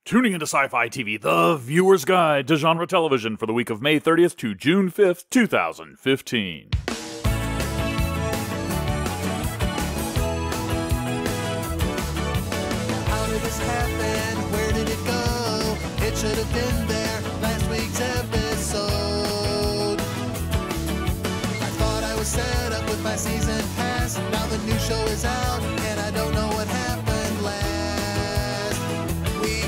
Tuning into Sci-Fi TV, the viewer's guide to genre television for the week of May 30th to June 5th, 2015. How did this happen? Where did it go? It should have been there last week's episode. I thought I was set up with my season pass. Now the new show is out, and I don't know what happened last week.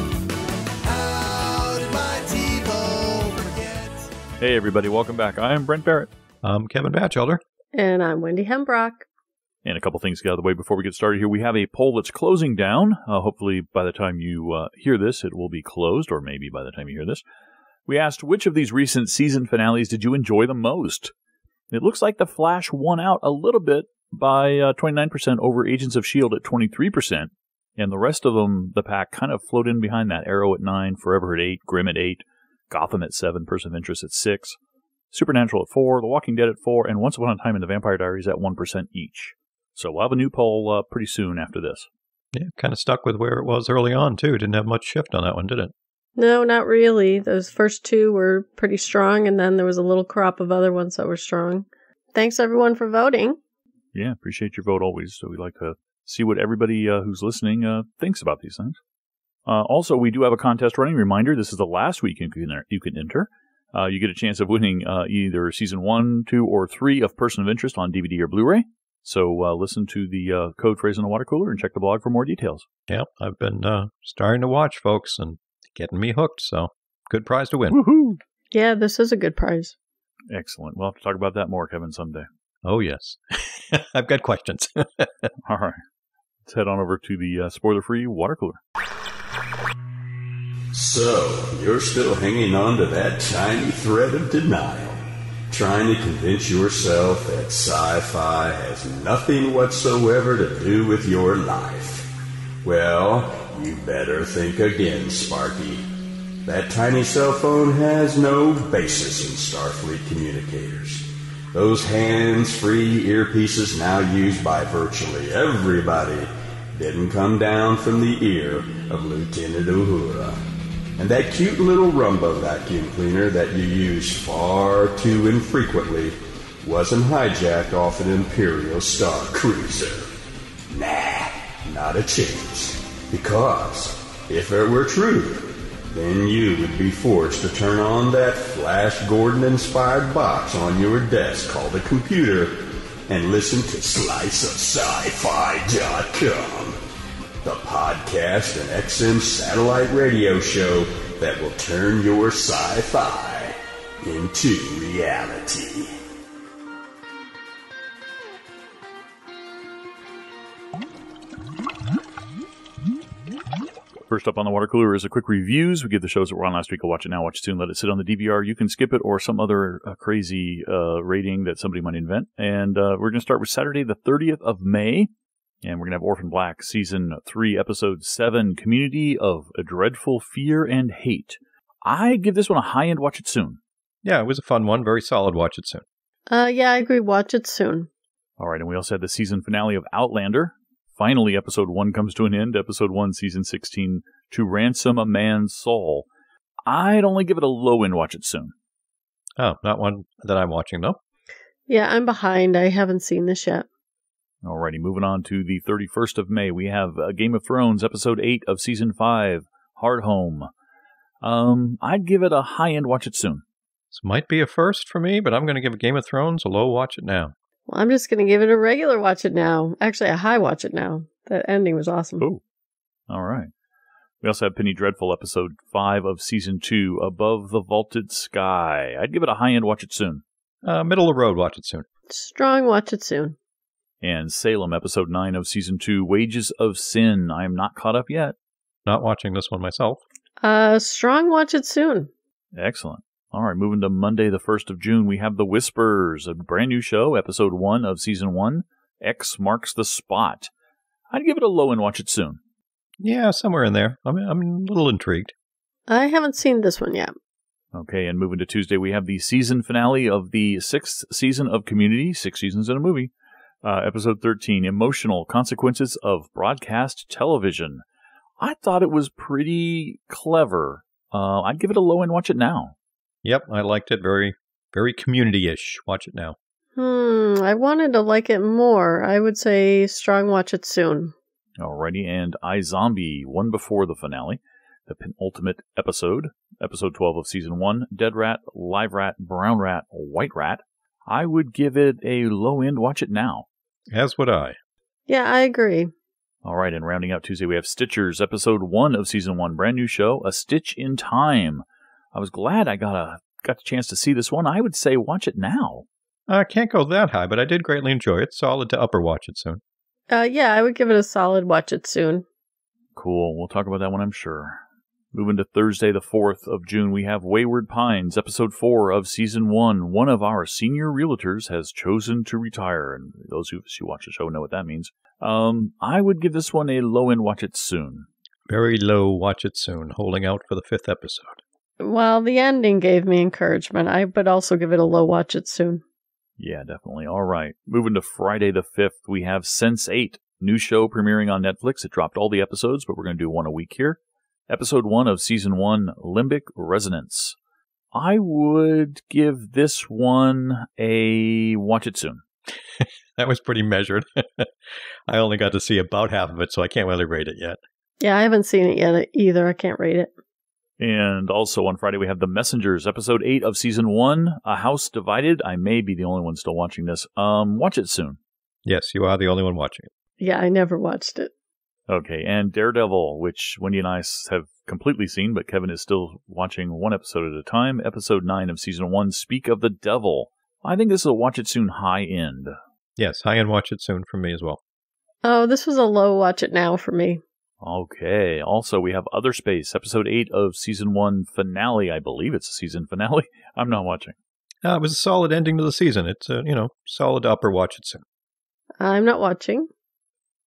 How did my TiVo forget? Hey everybody, welcome back. I'm Brent Barrett. I'm Kevin Batchelder. And I'm Wendy Hembrock. And a couple things to get out of the way before we get started here. We have a poll that's closing down. Hopefully by the time you hear this, it will be closed, or maybe by the time you hear this. We asked, which of these recent season finales did you enjoy the most? It looks like The Flash won out a little bit by 29% over Agents of S.H.I.E.L.D. at 23%. And the rest of them, the pack, kind of float in behind that. Arrow at 9, Forever at 8, Grimm at 8, Gotham at 7, Person of Interest at 6, Supernatural at 4, The Walking Dead at 4, and Once Upon a Time in the Vampire Diaries at 1% each. So we'll have a new poll pretty soon after this. Yeah, kind of stuck with where it was early on, too. Didn't have much shift on that one, did it? No, not really. Those first two were pretty strong, and then there was a little crop of other ones that were strong. Thanks, everyone, for voting. Yeah, appreciate your vote always. So we like to see what everybody who's listening thinks about these things. Also, we do have a contest running. Reminder, this is the last week you can enter. You get a chance of winning either Season 1, 2, or 3 of Person of Interest on DVD or Blu-ray. So listen to the code phrase in the water cooler and check the blog for more details. Yep, I've been starting to watch, folks, and getting me hooked, so good prize to win. Woohoo! Yeah, this is a good prize. Excellent. We'll have to talk about that more, Kevin, someday. Oh, yes. I've got questions. All right. Let's head on over to the spoiler-free water cooler. So, you're still hanging on to that tiny thread of denial, trying to convince yourself that sci-fi has nothing whatsoever to do with your life. Well, you better think again, Sparky. That tiny cell phone has no basis in Starfleet communicators. Those hands-free earpieces now used by virtually everybody didn't come down from the ear of Lieutenant Uhura. And that cute little Rumba vacuum cleaner that you use far too infrequently wasn't hijacked off an Imperial Star Cruiser. Nah, not a chance. Because if it were true, then you would be forced to turn on that Flash Gordon-inspired box on your desk called a computer and listen to SliceOfSci-Fi.com, the podcast and XM satellite radio show that will turn your sci-fi into reality. First up on the water cooler is a quick reviews. We give the shows that were on last week a watch it now, watch it soon, let it sit on the DVR. You can skip it or some other crazy rating that somebody might invent. And we're going to start with Saturday the 30th of May. And we're going to have Orphan Black, Season 3, Episode 7, Community of a Dreadful Fear and Hate. I give this one a high-end watch it soon. Yeah, it was a fun one. Very solid watch it soon. Yeah, I agree. Watch it soon. All right, and we also had the season finale of Outlander. Finally, Episode 1 comes to an end. Episode 1, Season 16, To Ransom a Man's Soul. I'd only give it a low-end watch it soon. Oh, not one that I'm watching, though. Yeah, I'm behind. I haven't seen this yet. Alrighty, moving on to the 31st of May. We have Game of Thrones, Episode 8 of Season 5, Hard Home. I'd give it a high-end watch it soon. This might be a first for me, but I'm going to give Game of Thrones a low watch it now. Well, I'm just going to give it a regular watch it now. Actually, a high watch it now. That ending was awesome. Oh, all right. We also have Penny Dreadful, Episode 5 of Season 2, Above the Vaulted Sky. I'd give it a high-end watch it soon. Middle of the road watch it soon. Strong watch it soon. And Salem, Episode 9 of Season 2, Wages of Sin. I am not caught up yet. Not watching this one myself. Strong watch it soon. Excellent. All right, moving to Monday, the 1st of June, we have The Whispers, a brand new show, Episode 1 of Season 1, X Marks the Spot. I'd give it a low and watch it soon. Yeah, somewhere in there. I'm a little intrigued. I haven't seen this one yet. Okay, and moving to Tuesday, we have the season finale of the 6th season of Community, 6 seasons in a movie. Episode 13, Emotional Consequences of Broadcast Television. I thought it was pretty clever. I'd give it a low end watch it now. Yep, I liked it. Very, very community-ish. Watch it now. I wanted to like it more. I would say strong watch it soon. Alrighty, and iZombie, one before the finale, the penultimate episode, episode 12 of season 1, Dead Rat, Live Rat, Brown Rat, White Rat. I would give it a low end watch it now. As would I. Yeah, I agree. All right, and rounding out Tuesday, we have Stitchers, episode 1 of season 1, brand new show, A Stitch in Time. I was glad I got the chance to see this one. I would say watch it now. I can't go that high, but I did greatly enjoy it. Solid to upper watch it soon. Yeah, I would give it a solid watch it soon. Cool. We'll talk about that one, I'm sure. Moving to Thursday, the 4th of June, we have Wayward Pines, episode 4 of season 1. One of our senior realtors has chosen to retire, and those who watch the show know what that means. I would give this one a low-end watch it soon. Very low watch it soon, holding out for the 5th episode. Well, the ending gave me encouragement. I would also give it a low watch it soon. Yeah, definitely. All right. Moving to Friday the 5th, we have Sense8, new show premiering on Netflix. It dropped all the episodes, but we're going to do one a week here. Episode 1 of season 1, Limbic Resonance. I would give this one a watch it soon. That was pretty measured. I only got to see about half of it, so I can't really rate it yet. Yeah, I haven't seen it yet either. I can't rate it. And also on Friday, we have The Messengers, episode 8 of season 1, A House Divided. I may be the only one still watching this. Watch it soon. Yes, you are the only one watching it. Yeah, I never watched it. Okay, and Daredevil, which Wendy and I have completely seen, but Kevin is still watching one episode at a time. Episode 9 of season 1, Speak of the Devil. I think this is a watch it soon high end. Yes, high end watch it soon from me as well. Oh, this was a low watch it now for me. Okay. Also, we have Other Space, episode 8 of season 1 finale. I believe it's a season finale. I'm not watching. It was a solid ending to the season. It's a, solid upper watch it soon. I'm not watching.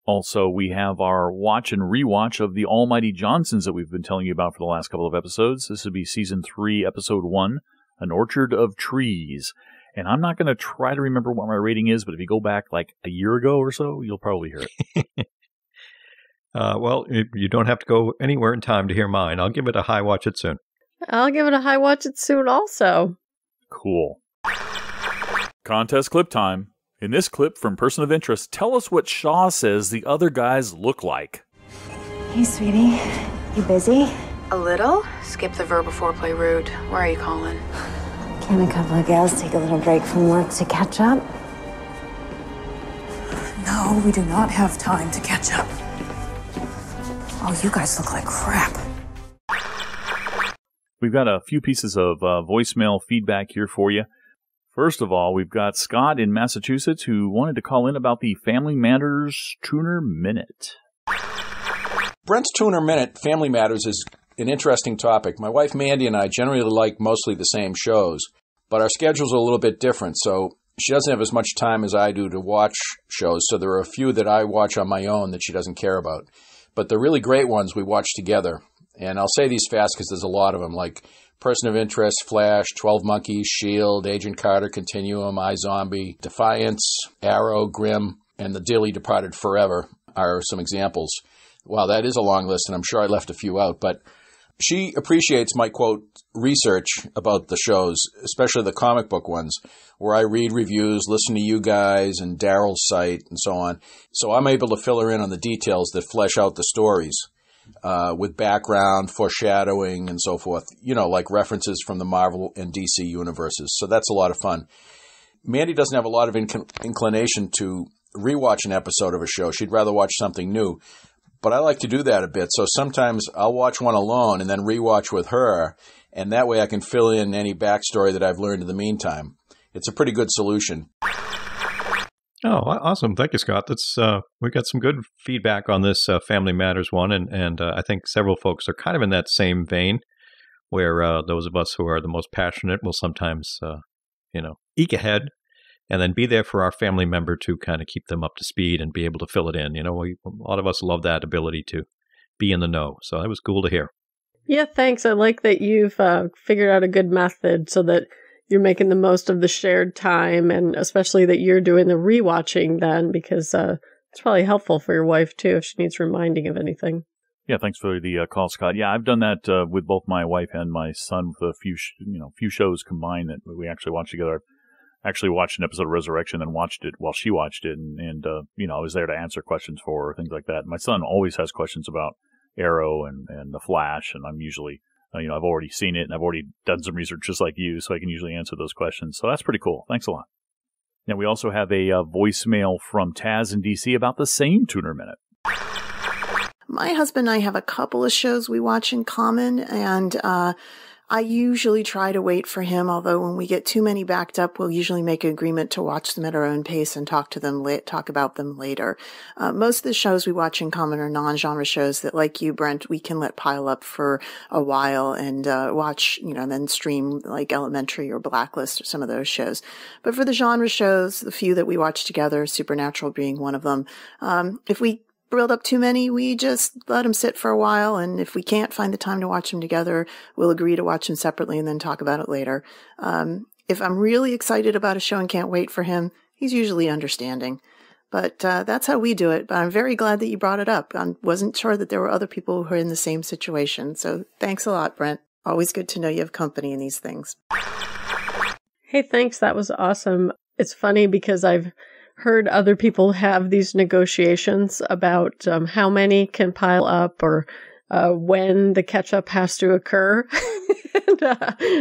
Also, we have our watch and rewatch of The Almighty Johnsons that we've been telling you about for the last couple of episodes. This would be season 3, episode 1, An Orchard of Trees. And I'm not going to try to remember what my rating is, but if you go back like a year ago or so, you'll probably hear it. Well, you don't have to go anywhere in time to hear mine. I'll give it a high watch it soon. I'll give it a high watch it soon also. Cool. Contest clip time. In this clip from Person of Interest, tell us what Shaw says the other guys look like. Hey, sweetie. You busy? A little? Skip the verb before play rude. Where are you calling? Can a couple of gals take a little break from work to catch up? No, we do not have time to catch up. Oh, you guys look like crap. We've got a few pieces of voicemail feedback here for you. First of all, we've got Scott in Massachusetts who wanted to call in about the Family Matters Tuner Minute. Brent's Tuner Minute, Family Matters, is an interesting topic. My wife Mandy and I generally like mostly the same shows, but our schedules are a little bit different, so she doesn't have as much time as I do to watch shows, so there are a few that I watch on my own that she doesn't care about. But the really great ones we watch together. And I'll say these fast because there's a lot of them, like Person of Interest, Flash, 12 Monkeys, S.H.I.E.L.D., Agent Carter, Continuum, iZombie, Defiance, Arrow, Grimm, and The Dearly Departed Forever are some examples. Wow, that is a long list, and I'm sure I left a few out. But she appreciates my, quote, research about the shows, especially the comic book ones, where I read reviews, listen to you guys and Daryl's site and so on. So I'm able to fill her in on the details that flesh out the stories with background, foreshadowing, and so forth, like references from the Marvel and DC universes. So that's a lot of fun. Mandy doesn't have a lot of inclination to rewatch an episode of a show. She'd rather watch something new. But I like to do that a bit. So sometimes I'll watch one alone and then rewatch with her, and that way I can fill in any backstory that I've learned in the meantime. It's a pretty good solution. Oh, awesome. Thank you, Scott. That's we got some good feedback on this Family Matters one, and I think several folks are kind of in that same vein, where those of us who are the most passionate will sometimes, eke ahead and then be there for our family member to kind of keep them up to speed and be able to fill it in. A lot of us love that ability to be in the know. So that was cool to hear. Yeah, thanks. I like that you've figured out a good method so that you're making the most of the shared time, and especially that you're doing the rewatching then, because it's probably helpful for your wife too if she needs reminding of anything. Yeah, thanks for the call, Scott. Yeah, I've done that with both my wife and my son with a few shows combined that we actually watched together. I actually watched an episode of Resurrection and watched it while she watched it, and I was there to answer questions for her, things like that. My son always has questions about Arrow and The Flash, and I'm usually, I've already seen it and I've already done some research just like you, so I can usually answer those questions. So that's pretty cool. Thanks a lot. Now, we also have a voicemail from Taz in DC about the same Tuner Minute. My husband and I have a couple of shows we watch in common, and I usually try to wait for him, although when we get too many backed up, we'll usually make an agreement to watch them at our own pace and talk about them later. Most of the shows we watch in common are non-genre shows that, like you, Brent, we can let pile up for a while and watch, then stream like Elementary or Blacklist or some of those shows. But for the genre shows, the few that we watch together, Supernatural being one of them, if we build up too many, we just let them sit for a while, and if we can't find the time to watch them together, we'll agree to watch them separately and then talk about it later. If I'm really excited about a show and can't wait for him, he's usually understanding. But that's how we do it. But I'm very glad that you brought it up. I wasn't sure that there were other people who are in the same situation. So thanks a lot, Brent. Always good to know you have company in these things. Hey, thanks. That was awesome. It's funny because I've heard other people have these negotiations about how many can pile up or when the catch-up has to occur.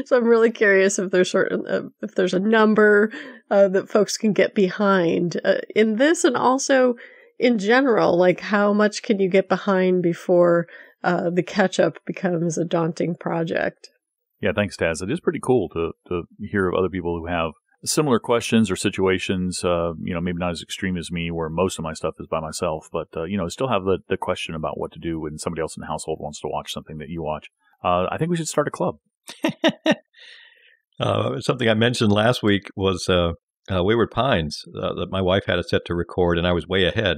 So I'm really curious if there's a number that folks can get behind in this, and also in general, like how much can you get behind before the catch-up becomes a daunting project? Yeah, thanks, Taz. It is pretty cool to hear of other people who have similar questions or situations, maybe not as extreme as me, where most of my stuff is by myself, but, still have the question about what to do when somebody else in the household wants to watch something that you watch. I think we should start a club. Something I mentioned last week was Wayward Pines that my wife had it set to record, and I was way ahead.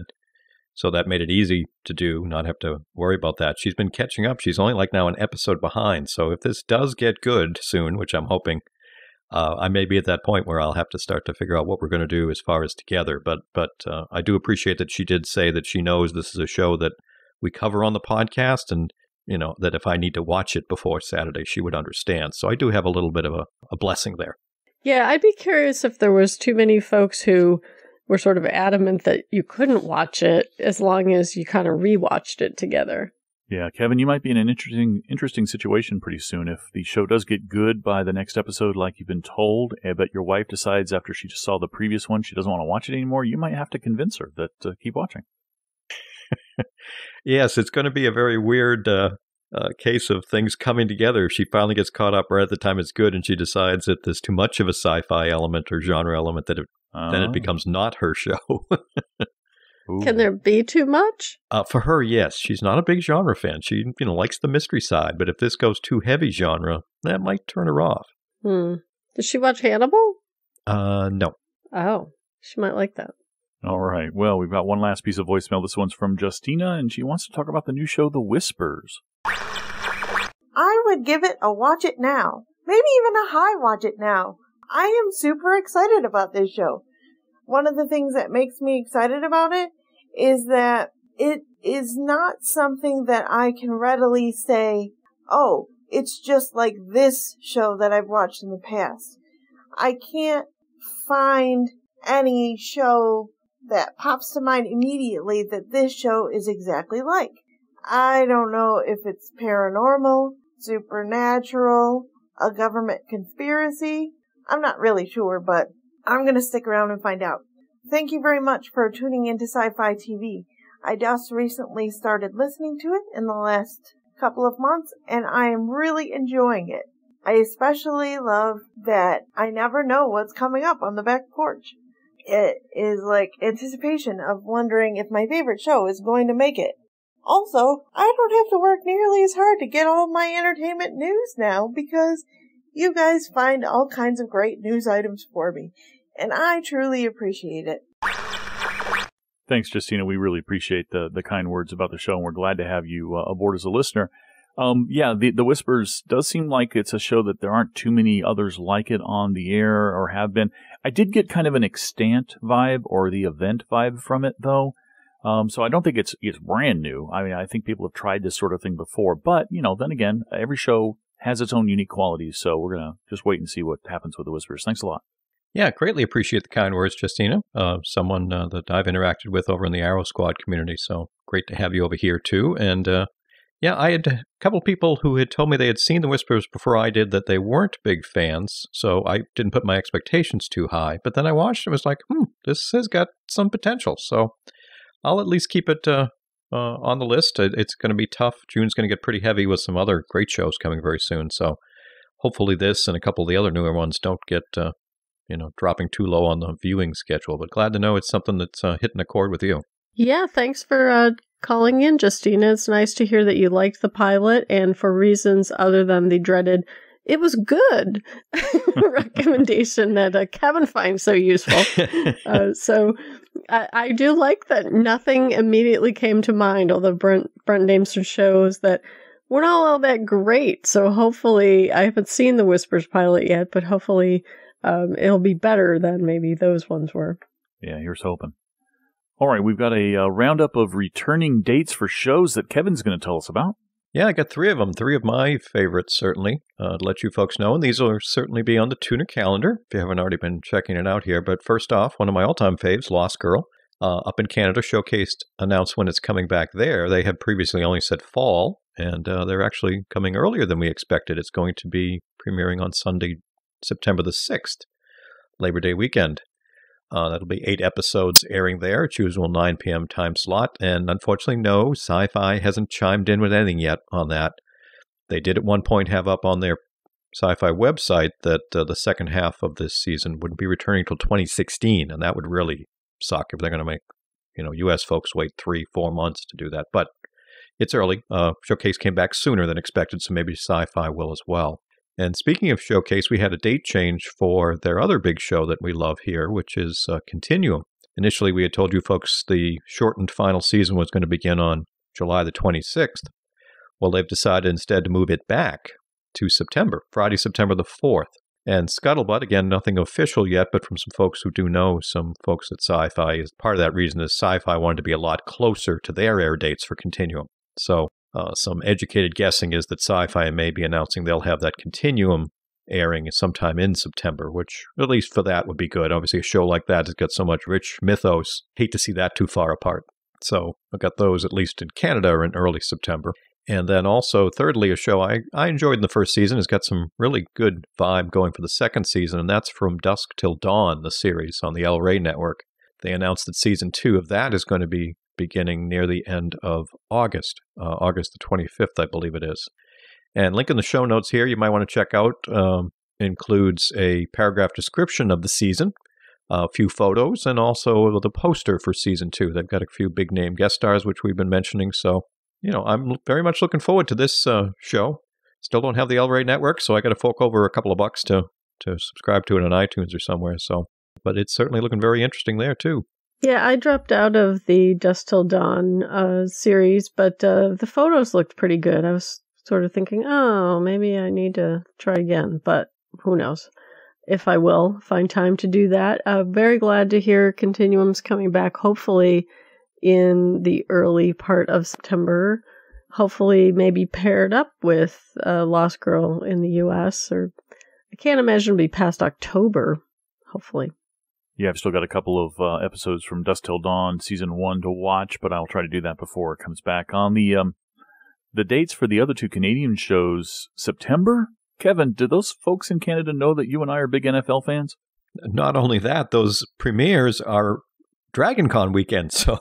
So that made it easy to do, not have to worry about that. She's been catching up. She's only now an episode behind. So if this does get good soon, which I'm hoping, I may be at that point where I'll have to start to figure out what we're going to do as far as together. But I do appreciate that she did say that she knows this is a show that we cover on the podcast, and that if I need to watch it before Saturday, she would understand. So I do have a little bit of a blessing there. Yeah, I'd be curious if there was too many folks who were sort of adamant that you couldn't watch it as long as you kind of rewatched it together. Yeah, Kevin, you might be in an interesting situation pretty soon. If the show does get good by the next episode, like you've been told, but your wife decides after she just saw the previous one she doesn't want to watch it anymore, you might have to convince her that keep watching. Yes, it's going to be a very weird case of things coming together. She finally gets caught up right at the time it's good, and she decides that there's too much of a sci-fi element or genre element that then it becomes not her show. Ooh. Can there be too much? For her, yes. She's not a big genre fan. She, likes the mystery side, but if this goes too heavy genre, that might turn her off. Does she watch Hannibal? No. Oh, she might like that. All right. Well, we've got one last piece of voicemail. This one's from Justina, and she wants to talk about the new show, The Whispers. I would give it a watch it now. Maybe even a high watch it now. I am super excited about this show. One of the things that makes me excited about it is that it is not something that I can readily say, oh, it's just like this show that I've watched in the past. I can't find any show that pops to mind immediately that this show is exactly like. I don't know if it's paranormal, supernatural, a government conspiracy. I'm not really sure, but I'm going to stick around and find out. Thank you very much for tuning into SciFi TV. I just recently started listening to it in the last couple of months, and I am really enjoying it. I especially love that I never know what's coming up on the back porch. It is like anticipation of wondering if my favorite show is going to make it. Also, I don't have to work nearly as hard to get all my entertainment news now because you guys find all kinds of great news items for me, and I truly appreciate it. Thanks, Justina. We really appreciate the kind words about the show, and we're glad to have you aboard as a listener. The Whispers does seem like it's a show that there aren't too many others like it on the air or have been. I did get kind of an extant vibe or the event vibe from it, though. So I don't think it's brand new. I mean, I think people have tried this sort of thing before, but then again, every show has its own unique qualities. So we're gonna just wait and see what happens with the Whispers. Thanks a lot. Yeah, greatly appreciate the kind words, Justina. Someone that I've interacted with over in the Arrow Squad community. So great to have you over here too. And yeah, I had a couple of people who had told me they had seen the Whispers before I did, that they weren't big fans. So I didn't put my expectations too high. But then I watched and was like, this has got some potential. So I'll at least keep it on the list. It's going to be tough. June's going to get pretty heavy with some other great shows coming very soon. So hopefully this and a couple of the other newer ones don't get dropping too low on the viewing schedule. But glad to know it's something that's hitting a chord with you. Yeah, thanks for calling in, Justina. It's nice to hear that you liked the pilot, and for reasons other than the dreaded "it was good" recommendation that Kevin finds so useful. So I do like that nothing immediately came to mind, although Brent named some shows that were not all that great. So hopefully, I haven't seen the Whispers pilot yet, but hopefully it'll be better than maybe those ones were. Yeah, here's hoping. All right, we've got a roundup of returning dates for shows that Kevin's going to tell us about. Yeah, I got 3 of them. 3 of my favorites, certainly, to let you folks know. And these will certainly be on the Tuner calendar, if you haven't already been checking it out here. But first off, one of my all-time faves, Lost Girl, up in Canada, announced when it's coming back there. They had previously only said fall, and they're actually coming earlier than we expected. It's going to be premiering on Sunday, September the 6th, Labor Day weekend. That'll be 8 episodes airing there, its usual 9 p.m. time slot. And unfortunately, no, SciFi hasn't chimed in with anything yet on that. They did at one point have up on their SciFi website that the second half of this season wouldn't be returning till 2016, and that would really suck if they're going to make U.S. folks wait 3-4 months to do that. But it's early. Showcase came back sooner than expected, so maybe SciFi will as well. And speaking of Showcase, we had a date change for their other big show that we love here, which is Continuum. Initially, we had told you folks the shortened final season was going to begin on July the 26th. Well, they've decided instead to move it back to September, Friday, September the 4th. And scuttlebutt, again, nothing official yet, but from some folks who do know, some folks at SciFi, is part of that reason is SciFi wanted to be a lot closer to their air dates for Continuum. So some educated guessing is that SciFi may be announcing they'll have that Continuum airing sometime in September, which at least for that would be good. Obviously, a show like that has got so much rich mythos. Hate to see that too far apart. So I've got those, at least in Canada, in early September. And then also, thirdly, a show I enjoyed in the first season has got some really good vibe going for the second season, and that's From Dusk Till Dawn, the series on the El Rey network. They announced that season 2 of that is going to be beginning near the end of August, August the 25th, I believe it is. And link in the show notes here you might want to check out includes a paragraph description of the season, a few photos, and also the poster for season 2. They've got a few big name guest stars, which we've been mentioning. So, I'm very much looking forward to this show. Still don't have the El Rey network, so I got to fork over a couple of bucks to subscribe to it on iTunes or somewhere. So, but it's certainly looking very interesting there too. Yeah, I dropped out of the Dusk Till Dawn series, but the photos looked pretty good. I was sort of thinking, oh, maybe I need to try again, but who knows if I will find time to do that. Very glad to hear Continuum's coming back, hopefully in the early part of September, hopefully maybe paired up with Lost Girl in the U.S., or I can't imagine it'll be past October, hopefully. Yeah, I've still got a couple of episodes from Dusk Till Dawn Season 1 to watch, but I'll try to do that before it comes back. On the dates for the other 2 Canadian shows, September? Kevin, do those folks in Canada know that you and I are big NFL fans? Not only that, those premieres are DragonCon weekend, so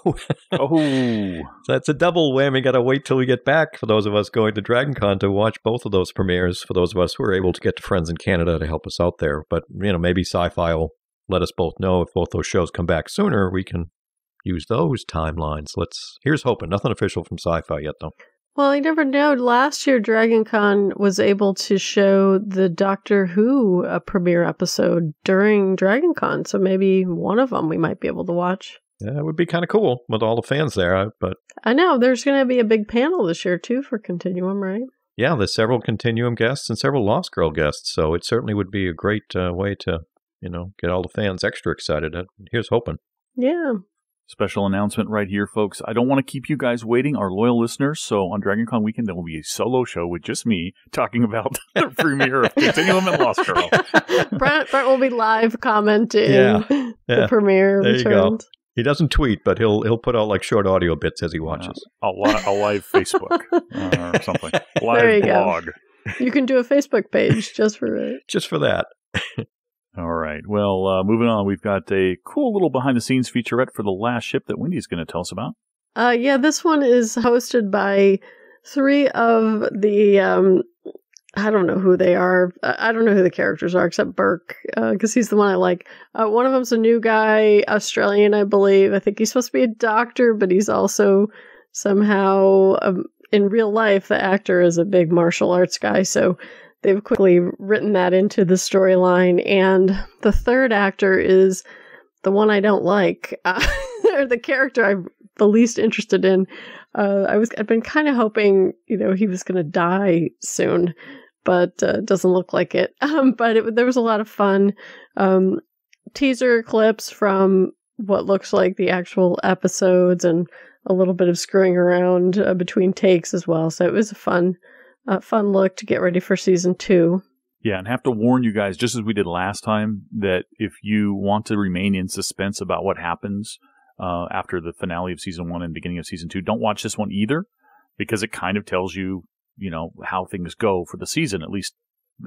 that's a double whammy. Got to wait till we get back for those of us going to DragonCon to watch both of those premieres, for those of us who are able to get to friends in Canada to help us out there. But, maybe SciFi will let us both know if both those shows come back sooner, we can use those timelines. Here's hoping. Nothing official from SciFi yet, though. Well, you never know. Last year, DragonCon was able to show the Doctor Who premiere episode during DragonCon, so maybe one of them we might be able to watch. Yeah, it would be kind of cool with all the fans there. But I know. There's going to be a big panel this year, too, for Continuum, right? Yeah, there's several Continuum guests and several Lost Girl guests, so it certainly would be a great way to get all the fans extra excited. Here's hoping. Yeah. Special announcement right here, folks. I don't want to keep you guys waiting, our loyal listeners. So on DragonCon weekend, there will be a solo show with just me talking about the premiere of Continuum and Lost Girl. Brent will be live commenting the premiere There returns. you go. He doesn't tweet, but he'll put out like short audio bits as he watches. A live Facebook or something. Live There you blog. go. You can do a Facebook page just for it. Just for that. All right. Well, moving on, we've got a cool little behind-the-scenes featurette for The Last Ship that Wendy's going to tell us about. This one is hosted by 3 of the, I don't know who they are. I don't know who the characters are except Burke, because he's the one I like. One of them's a new guy, Australian, I believe. I think he's supposed to be a doctor, but he's also somehow, in real life, the actor is a big martial arts guy, so they've quickly written that into the storyline. And the third actor is the one I don't like, or the character I'm the least interested in. I've been kind of hoping, he was going to die soon, but it doesn't look like it. But there was a lot of fun teaser clips from what looks like the actual episodes, and a little bit of screwing around between takes as well. So it was a fun look to get ready for season 2. Yeah, and have to warn you guys, just as we did last time, that if you want to remain in suspense about what happens after the finale of season 1 and beginning of season 2, don't watch this one either, because it kind of tells you, how things go for the season, at least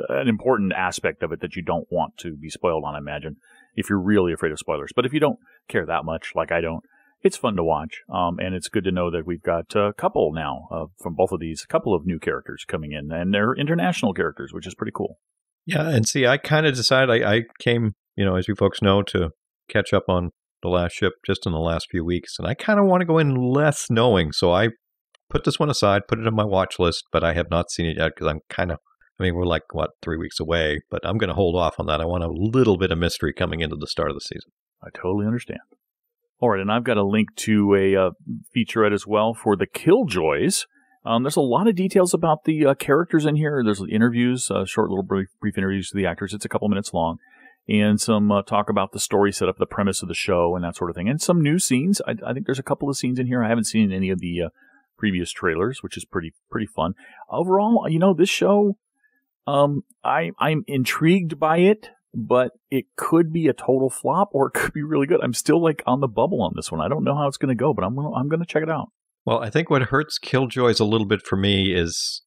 an important aspect of it that you don't want to be spoiled on, I imagine, if you're really afraid of spoilers. But if you don't care that much, like I don't, it's fun to watch, and it's good to know that we've got a couple now from both of these, a couple of new characters coming in, and they're international characters, which is pretty cool. Yeah, and see, I kind of decided I came, as you folks know, to catch up on The Last Ship just in the last few weeks, and I kind of want to go in less knowing, so I put this one aside, put it on my watch list, but I have not seen it yet because we're like, 3 weeks away, but I'm going to hold off on that. I want a little bit of mystery coming into the start of the season. I totally understand. All right, and I've got a link to a featurette as well for the Killjoys. There's a lot of details about the characters in here. There's interviews, short little brief interviews to the actors. It's a couple minutes long. And some talk about the story setup, the premise of the show, and that sort of thing. And some new scenes. I think there's a couple of scenes in here I haven't seen in any of the previous trailers, which is pretty fun. Overall, this show, I'm intrigued by it, but it could be a total flop or it could be really good. I'm still on the bubble on this one. I don't know how it's going to go, but I'm going to check it out. Well, I think what hurts Killjoys a little bit for me is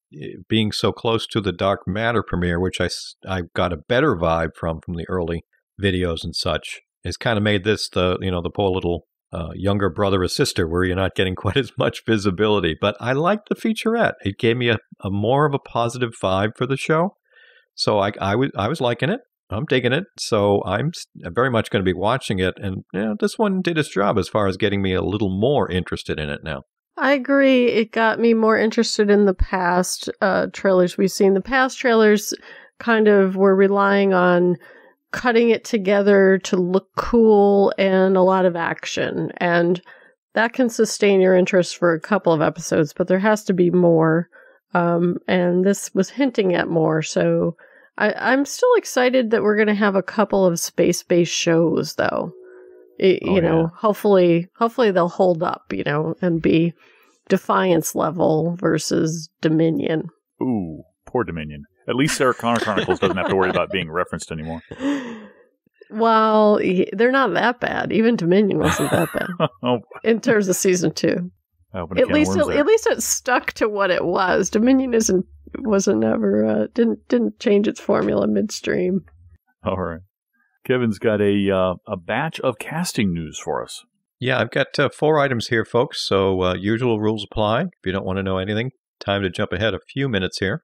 being so close to the Dark Matter premiere, which I got a better vibe from the early videos and such. It's kind of made this the poor little younger brother or sister where you're not getting quite as much visibility. But I liked the featurette. It gave me a more of a positive vibe for the show. So I was liking it. I'm digging it. So I'm very much going to be watching it. And this one did its job as far as getting me a little more interested in it now. I agree. It got me more interested in the past trailers we've seen. The past trailers kind of were relying on cutting it together to look cool and a lot of action. And that can sustain your interest for a couple of episodes, but there has to be more. And this was hinting at more. So I'm still excited that we're going to have a couple of space-based shows, though. Hopefully they'll hold up, and be Defiance level versus Dominion. Ooh, poor Dominion. At least Sarah Connor Chronicles doesn't have to worry about being referenced anymore. Well, they're not that bad. Even Dominion wasn't that bad in terms of season 2. At least it stuck to what it was. Dominion wasn't ever didn't change its formula midstream. All right. Kevin's got a batch of casting news for us. Yeah, I've got 4 items here, folks, so usual rules apply. If you don't want to know anything, time to jump ahead a few minutes here.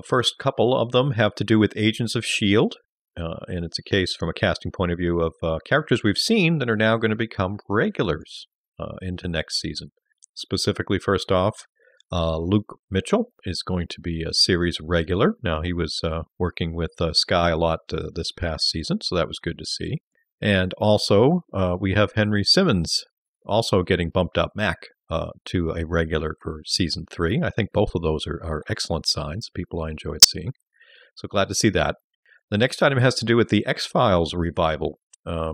First couple of them have to do with Agents of S.H.I.E.L.D., and it's a case from a casting point of view of characters we've seen that are now going to become regulars into next season. Specifically, first off, Luke Mitchell is going to be a series regular. Now, he was working with Sky a lot this past season, so that was good to see. And also, we have Henry Simmons also getting bumped up, Mac, to a regular for season 3. I think both of those are excellent signs, people I enjoyed seeing. So glad to see that. The next item has to do with the X-Files revival. a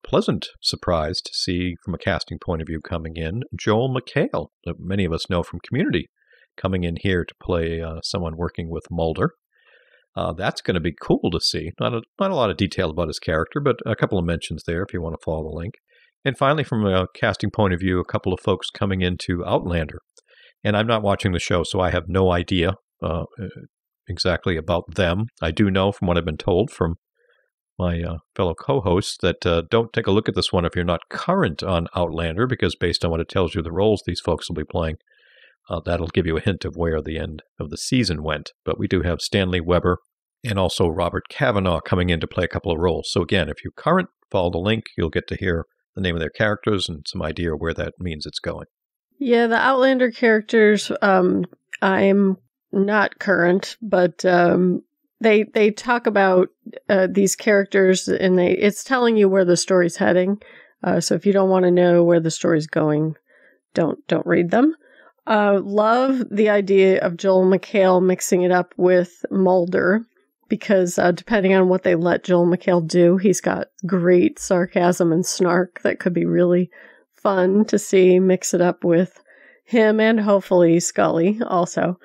pleasant surprise to see from a casting point of view coming in Joel McHale, that many of us know from Community, coming in here to play someone working with Mulder. That's going to be cool to see. Not a lot of detail about his character, but a couple of mentions there if you want to follow the link. And finally, from a casting point of view, a couple of folks coming into Outlander. And I'm not watching the show, so I have no idea exactly about them. I do know from what I've been told from my fellow co-hosts that don't take a look at this one if you're not current on Outlander, because based on what it tells you, the roles these folks will be playing, that'll give you a hint of where the end of the season went. But we do have Stanley Weber and also Robert Cavanaugh coming in to play a couple of roles. So again, if you're current, follow the link. You'll get to hear the name of their characters and some idea where that means it's going. Yeah, the Outlander characters, I'm not current, but they talk about these characters, and it's telling you where the story's heading. So if you don't want to know where the story's going, don't read them. Love the idea of Joel McHale mixing it up with Mulder, because depending on what they let Joel McHale do, he's got great sarcasm and snark that could be really fun to see mix it up with him and hopefully Scully also.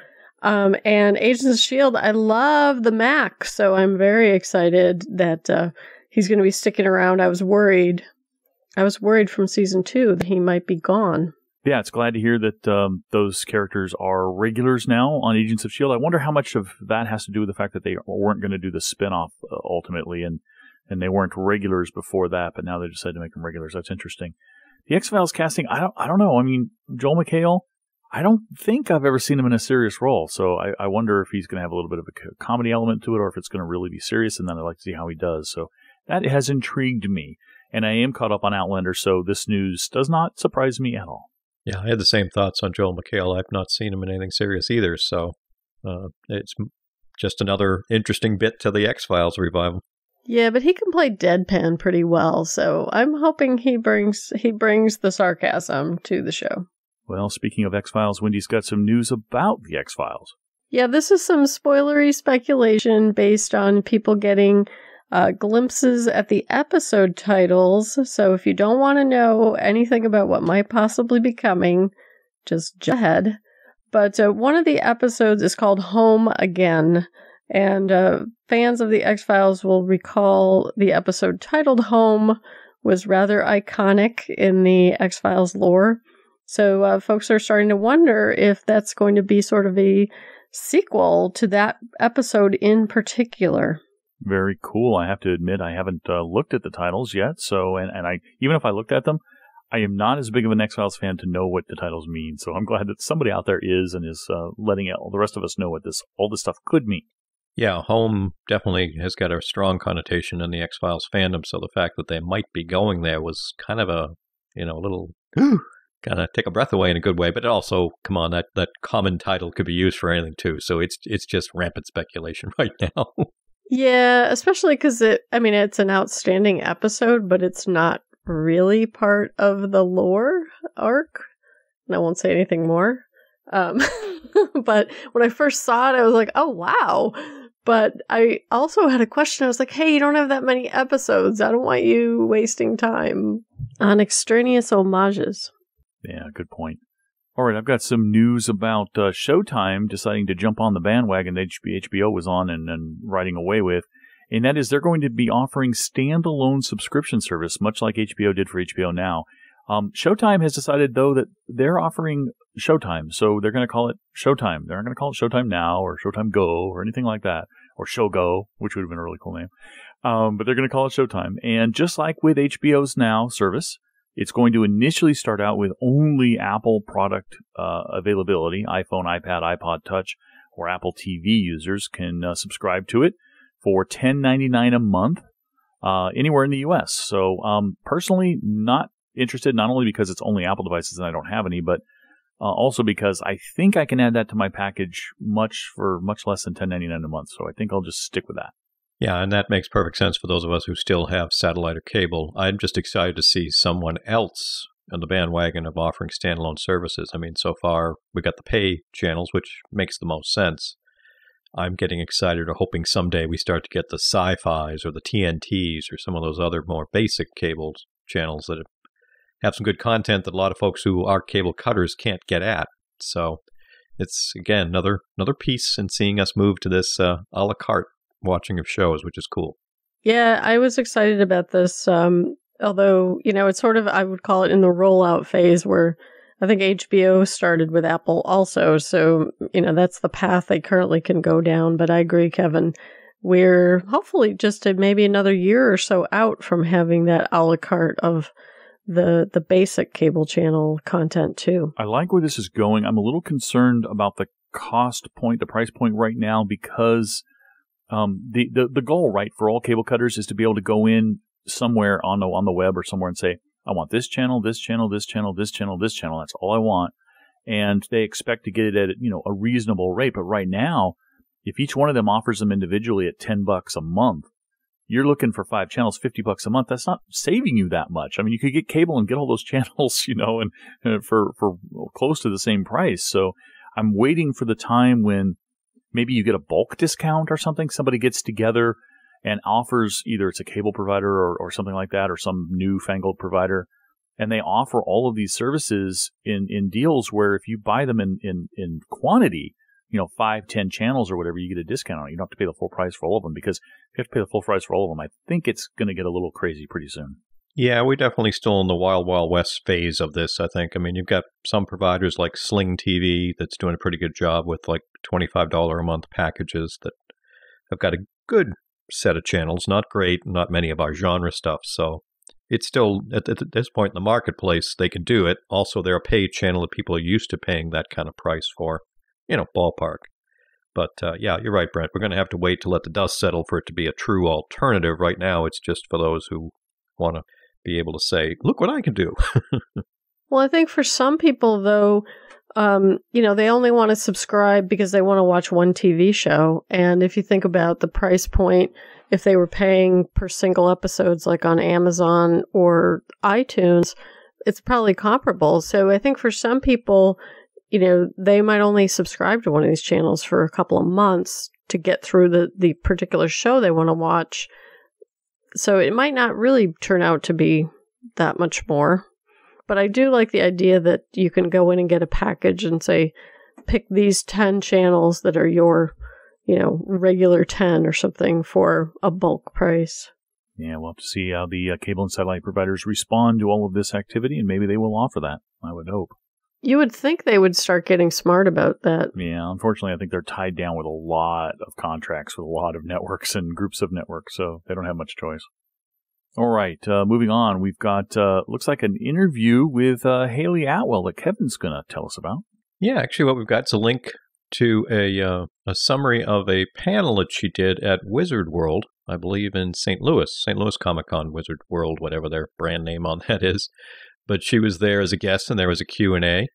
And Agents of S.H.I.E.L.D., I love the Mac, so I'm very excited that he's going to be sticking around. I was worried from season 2 that he might be gone. Yeah, it's glad to hear that those characters are regulars now on Agents of S.H.I.E.L.D. I wonder how much of that has to do with the fact that they weren't going to do the spinoff ultimately, and they weren't regulars before that, but now they decided to make them regulars. That's interesting. The X-Files casting, I don't know. I mean, Joel McHale, I don't think I've ever seen him in a serious role, so I wonder if he's going to have a little bit of a comedy element to it, or if it's going to really be serious, and then I'd like to see how he does. So that has intrigued me, and I am caught up on Outlander, so this news does not surprise me at all. Yeah, I had the same thoughts on Joel McHale. I've not seen him in anything serious either, so it's just another interesting bit to the X-Files revival. Yeah, but he can play deadpan pretty well, so I'm hoping he brings the sarcasm to the show. Well, speaking of X-Files, Wendy's got some news about the X-Files. Yeah, this is some spoilery speculation based on people getting glimpses at the episode titles. So if you don't want to know anything about what might possibly be coming, just jump ahead. But one of the episodes is called Home Again. And fans of the X-Files will recall the episode titled Home was rather iconic in the X-Files lore. So folks are starting to wonder if that's going to be sort of a sequel to that episode in particular. Very cool. I have to admit, I haven't looked at the titles yet. So, and I even if I looked at them, I am not as big of an X-Files fan to know what the titles mean. So I'm glad that somebody out there is and is letting all the rest of us know what all this stuff could mean. Yeah, Home definitely has got a strong connotation in the X-Files fandom. So the fact that they might be going there was kind of a little kind of take a breath away in a good way. But also, come on, that common title could be used for anything too. So it's just rampant speculation right now. Yeah, especially because it's an outstanding episode, but it's not really part of the lore arc. And I won't say anything more. But when I first saw it, I was like, oh, wow. But I also had a question. I was like, hey, you don't have that many episodes. I don't want you wasting time on extraneous homages. Yeah, good point. All right, I've got some news about Showtime deciding to jump on the bandwagon that HBO was on and riding away with. And that is they're going to be offering standalone subscription service, much like HBO did for HBO Now. Showtime has decided, though, that they're offering Showtime. So they're going to call it Showtime. They're not going to call it Showtime Now or Showtime Go or anything like that. Or Showgo, which would have been a really cool name. But they're going to call it Showtime. And just like with HBO's Now service, it's going to initially start out with only Apple product availability. iPhone, iPad, iPod Touch, or Apple TV users can subscribe to it for $10.99 a month anywhere in the U.S. So personally, not interested, not only because it's only Apple devices and I don't have any, but also because I think I can add that to my package for much less than $10.99 a month. So I think I'll just stick with that. Yeah, and that makes perfect sense for those of us who still have satellite or cable. I'm just excited to see someone else on the bandwagon of offering standalone services. I mean, so far we got the pay channels, which makes the most sense. I'm getting excited or hoping someday we start to get the SciFis or the TNTs or some of those other more basic cable channels that have some good content that a lot of folks who are cable cutters can't get at. So it's, again, another piece in seeing us move to this a la carte watching of shows, which is cool. Yeah, I was excited about this, although, it's sort of, I would call it in the rollout phase where I think HBO started with Apple also. So, that's the path they currently can go down. But I agree, Kevin, we're hopefully just maybe another year or so out from having that a la carte of the basic cable channel content too. I like where this is going. I'm a little concerned about the cost point, the price point right now, because the goal, right, for all cable cutters is to be able to go in somewhere on the web or somewhere and say, I want this channel, this channel, this channel, this channel, this channel. That's all I want. And they expect to get it at, a reasonable rate. But right now, if each one of them offers them individually at $10 a month, you're looking for 5 channels, $50 a month. That's not saving you that much. I mean, you could get cable and get all those channels, and for close to the same price. So I'm waiting for the time when maybe you get a bulk discount or something. Somebody gets together and offers, either it's a cable provider or something like that, or some newfangled provider, and they offer all of these services in deals where if you buy them in quantity, 5, 10 channels or whatever, you get a discount on it. You don't have to pay the full price for all of them, because if you have to pay the full price for all of them, I think it's going to get a little crazy pretty soon. Yeah, we're definitely still in the wild, wild west phase of this, I think. I mean, you've got some providers like Sling TV that's doing a pretty good job with like $25 a month packages that have got a good set of channels. Not great, not many of our genre stuff. So it's still, at this point in the marketplace, they can do it. Also, they're a paid channel that people are used to paying that kind of price for, ballpark. But yeah, you're right, Brent. We're going to have to wait to let the dust settle for it to be a true alternative. Right now, it's just for those who want to be able to say, look what I can do. Well, I think for some people, though, they only want to subscribe because they want to watch one TV show. And if you think about the price point, if they were paying per single episodes like on Amazon or iTunes, it's probably comparable. So I think for some people, they might only subscribe to one of these channels for a couple of months to get through the particular show they want to watch. So it might not really turn out to be that much more. But I do like the idea that you can go in and get a package and say, pick these 10 channels that are your, regular 10 or something for a bulk price. Yeah, we'll have to see how the cable and satellite providers respond to all of this activity, and maybe they will offer that, I would hope. You would think they would start getting smart about that. Yeah, unfortunately, I think they're tied down with a lot of contracts with a lot of networks and groups of networks, so they don't have much choice. All right, moving on, we've got, looks like an interview with Haley Atwell that Kevin's going to tell us about. Yeah, actually what we've got is a link to a summary of a panel that she did at Wizard World, I believe in St. Louis Comic-Con, Wizard World, whatever their brand name on that is. But she was there as a guest, and there was a Q&A.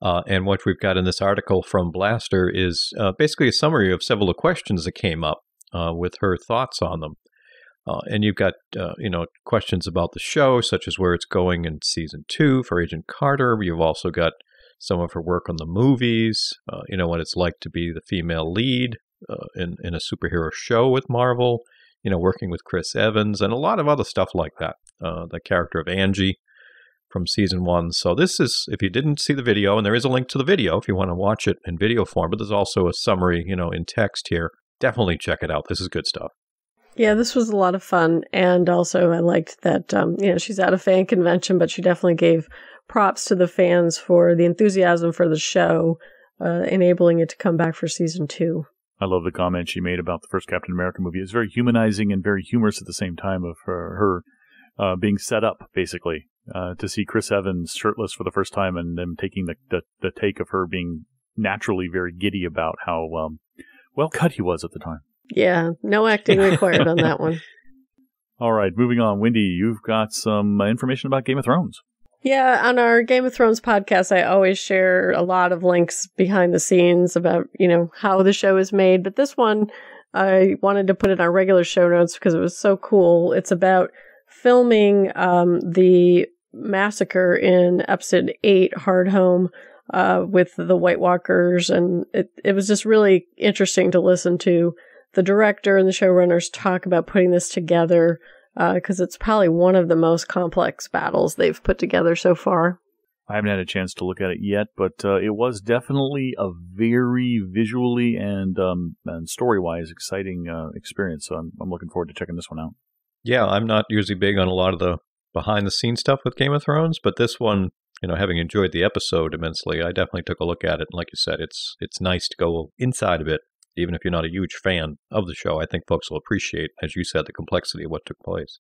And what we've got in this article from Blaster is basically a summary of several of the questions that came up with her thoughts on them. And you've got, questions about the show, such as where it's going in season 2 for Agent Carter. You've also got some of her work on the movies, what it's like to be the female lead in a superhero show with Marvel, working with Chris Evans, and a lot of other stuff like that. The character of Angie from season 1. So this is, if you didn't see the video, and there is a link to the video if you want to watch it in video form, but there's also a summary, in text here. Definitely check it out. This is good stuff. Yeah, this was a lot of fun. And also I liked that, she's at a fan convention, but she definitely gave props to the fans for the enthusiasm for the show, enabling it to come back for season 2. I love the comment she made about the first Captain America movie. It's very humanizing and very humorous at the same time of her being set up, basically, to see Chris Evans shirtless for the first time and them taking the take of her being naturally very giddy about how well cut he was at the time. Yeah, no acting required on that one. All right, moving on. Wendy, you've got some information about Game of Thrones. Yeah, on our Game of Thrones podcast, I always share a lot of links behind the scenes about, how the show is made. But this one, I wanted to put in our regular show notes because it was so cool. It's about filming the massacre in episode 8, Hard Home, with the White Walkers. And it was just really interesting to listen to the director and the showrunners talk about putting this together, because it's probably one of the most complex battles they've put together so far. I haven't had a chance to look at it yet, but it was definitely a very visually and story-wise exciting experience. So I'm looking forward to checking this one out. Yeah, I'm not usually big on a lot of the behind-the-scenes stuff with Game of Thrones, but this one, having enjoyed the episode immensely, I definitely took a look at it. And like you said, it's nice to go inside of it, even if you're not a huge fan of the show. I think folks will appreciate, as you said, the complexity of what took place.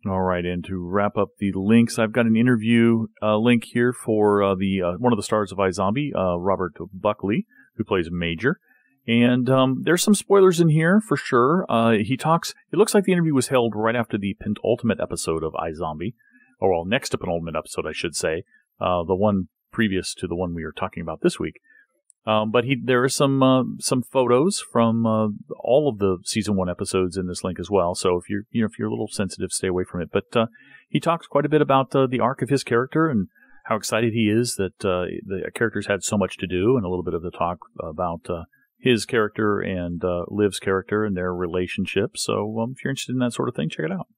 All right, and to wrap up the links, I've got an interview link here for the one of the stars of iZombie, Robert Buckley, who plays Major. And there's some spoilers in here for sure. He talks. It looks like the interview was held right after the penultimate episode of iZombie, or well, next to penultimate episode, I should say, the one previous to the one we are talking about this week. But there are some photos from all of the season 1 episodes in this link as well. So if you're a little sensitive, stay away from it. But he talks quite a bit about the arc of his character and how excited he is that the characters had so much to do, and a little bit of the talk about his character and Liv's character and their relationship. So if you're interested in that sort of thing, check it out.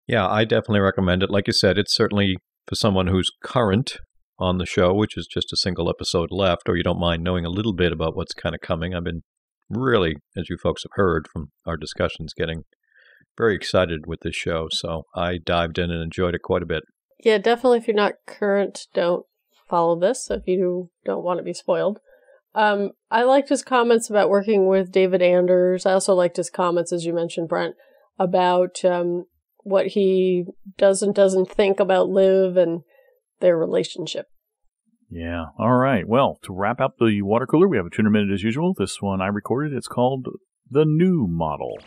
Yeah, I definitely recommend it. Like you said, it's certainly for someone who's current on the show, which is just a single episode left, or you don't mind knowing a little bit about what's kind of coming. I've been really, as you folks have heard from our discussions, getting very excited with this show. So I dived in and enjoyed it quite a bit. Yeah, definitely if you're not current, don't follow this if you don't want to be spoiled. I liked his comments about working with David Anders. I also liked his comments, as you mentioned, Brent, about what he does and doesn't think about Liv and their relationship. Yeah. All right. Well, to wrap up the water cooler, we have a tuner minute as usual. This one I recorded. It's called The New Model.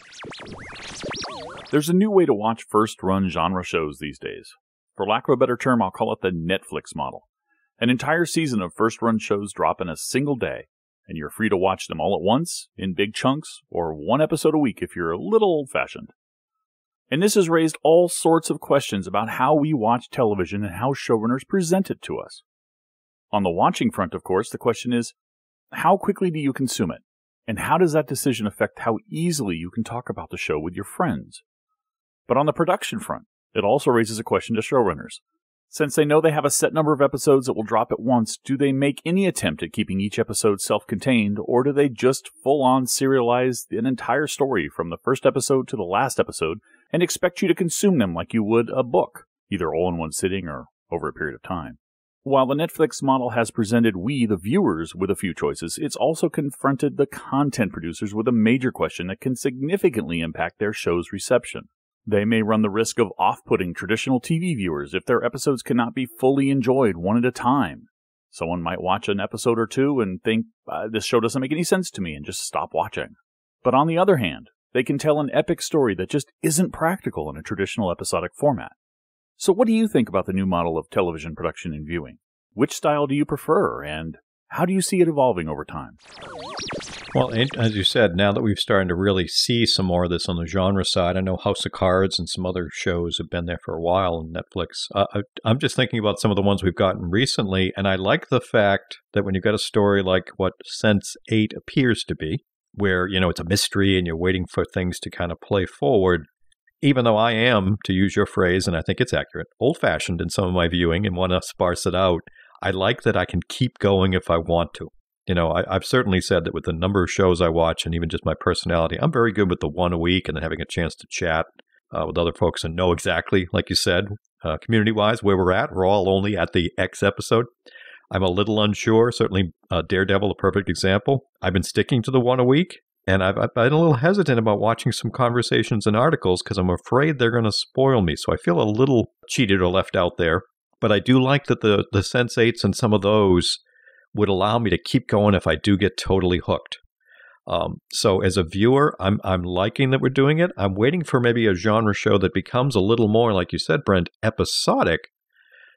There's a new way to watch first-run genre shows these days. For lack of a better term, I'll call it the Netflix model. An entire season of first-run shows drop in a single day, and you're free to watch them all at once, in big chunks, or one episode a week if you're a little old-fashioned. And this has raised all sorts of questions about how we watch television and how showrunners present it to us. On the watching front, of course, the question is, how quickly do you consume it? And how does that decision affect how easily you can talk about the show with your friends? But on the production front, it also raises a question to showrunners. Since they know they have a set number of episodes that will drop at once, do they make any attempt at keeping each episode self-contained, or do they just full-on serialize an entire story from the first episode to the last episode and expect you to consume them like you would a book, either all in one sitting or over a period of time? While the Netflix model has presented we, the viewers, with a few choices, it's also confronted the content producers with a major question that can significantly impact their show's reception. They may run the risk of off-putting traditional TV viewers if their episodes cannot be fully enjoyed one at a time. Someone might watch an episode or two and think, this show doesn't make any sense to me, and just stop watching. But on the other hand, they can tell an epic story that just isn't practical in a traditional episodic format. So what do you think about the new model of television production and viewing? Which style do you prefer, and how do you see it evolving over time? Well, as you said, now that we've started to really see some more of this on the genre side, I know House of Cards and some other shows have been there for a while on Netflix. I'm just thinking about some of the ones we've gotten recently, and I like the fact that when you've got a story like what Sense8 appears to be, where, it's a mystery and you're waiting for things to kind of play forward, even though I am, to use your phrase, and I think it's accurate, old-fashioned in some of my viewing and want to sparse it out, I like that I can keep going if I want to. I've certainly said that with the number of shows I watch and even just my personality, I'm very good with the one a week and then having a chance to chat with other folks and know exactly, like you said, community-wise, where we're at. We're all only at the X episode. I'm a little unsure. Certainly Daredevil, a perfect example. I've been sticking to the one a week, and I've been a little hesitant about watching some conversations and articles because I'm afraid they're going to spoil me. So I feel a little cheated or left out there. But I do like that the Sense8s and some of those would allow me to keep going if I do get totally hooked. So as a viewer, I'm liking that we're doing it. I'm waiting for maybe a genre show that becomes a little more, like you said, Brent, episodic.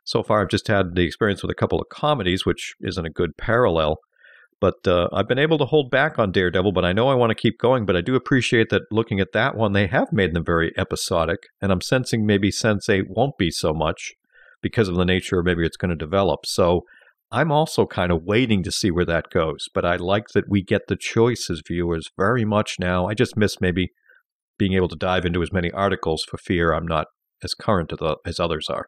So far, I've just had the experience with a couple of comedies, which isn't a good parallel. But I've been able to hold back on Daredevil, but I know I want to keep going. But I do appreciate that looking at that one, they have made them very episodic. And I'm sensing maybe Sense8 won't be so much because of the nature maybe it's going to develop. So I'm also kind of waiting to see where that goes, but I like that we get the choice as viewers very much now. I just miss maybe being able to dive into as many articles for fear I'm not as current as others are.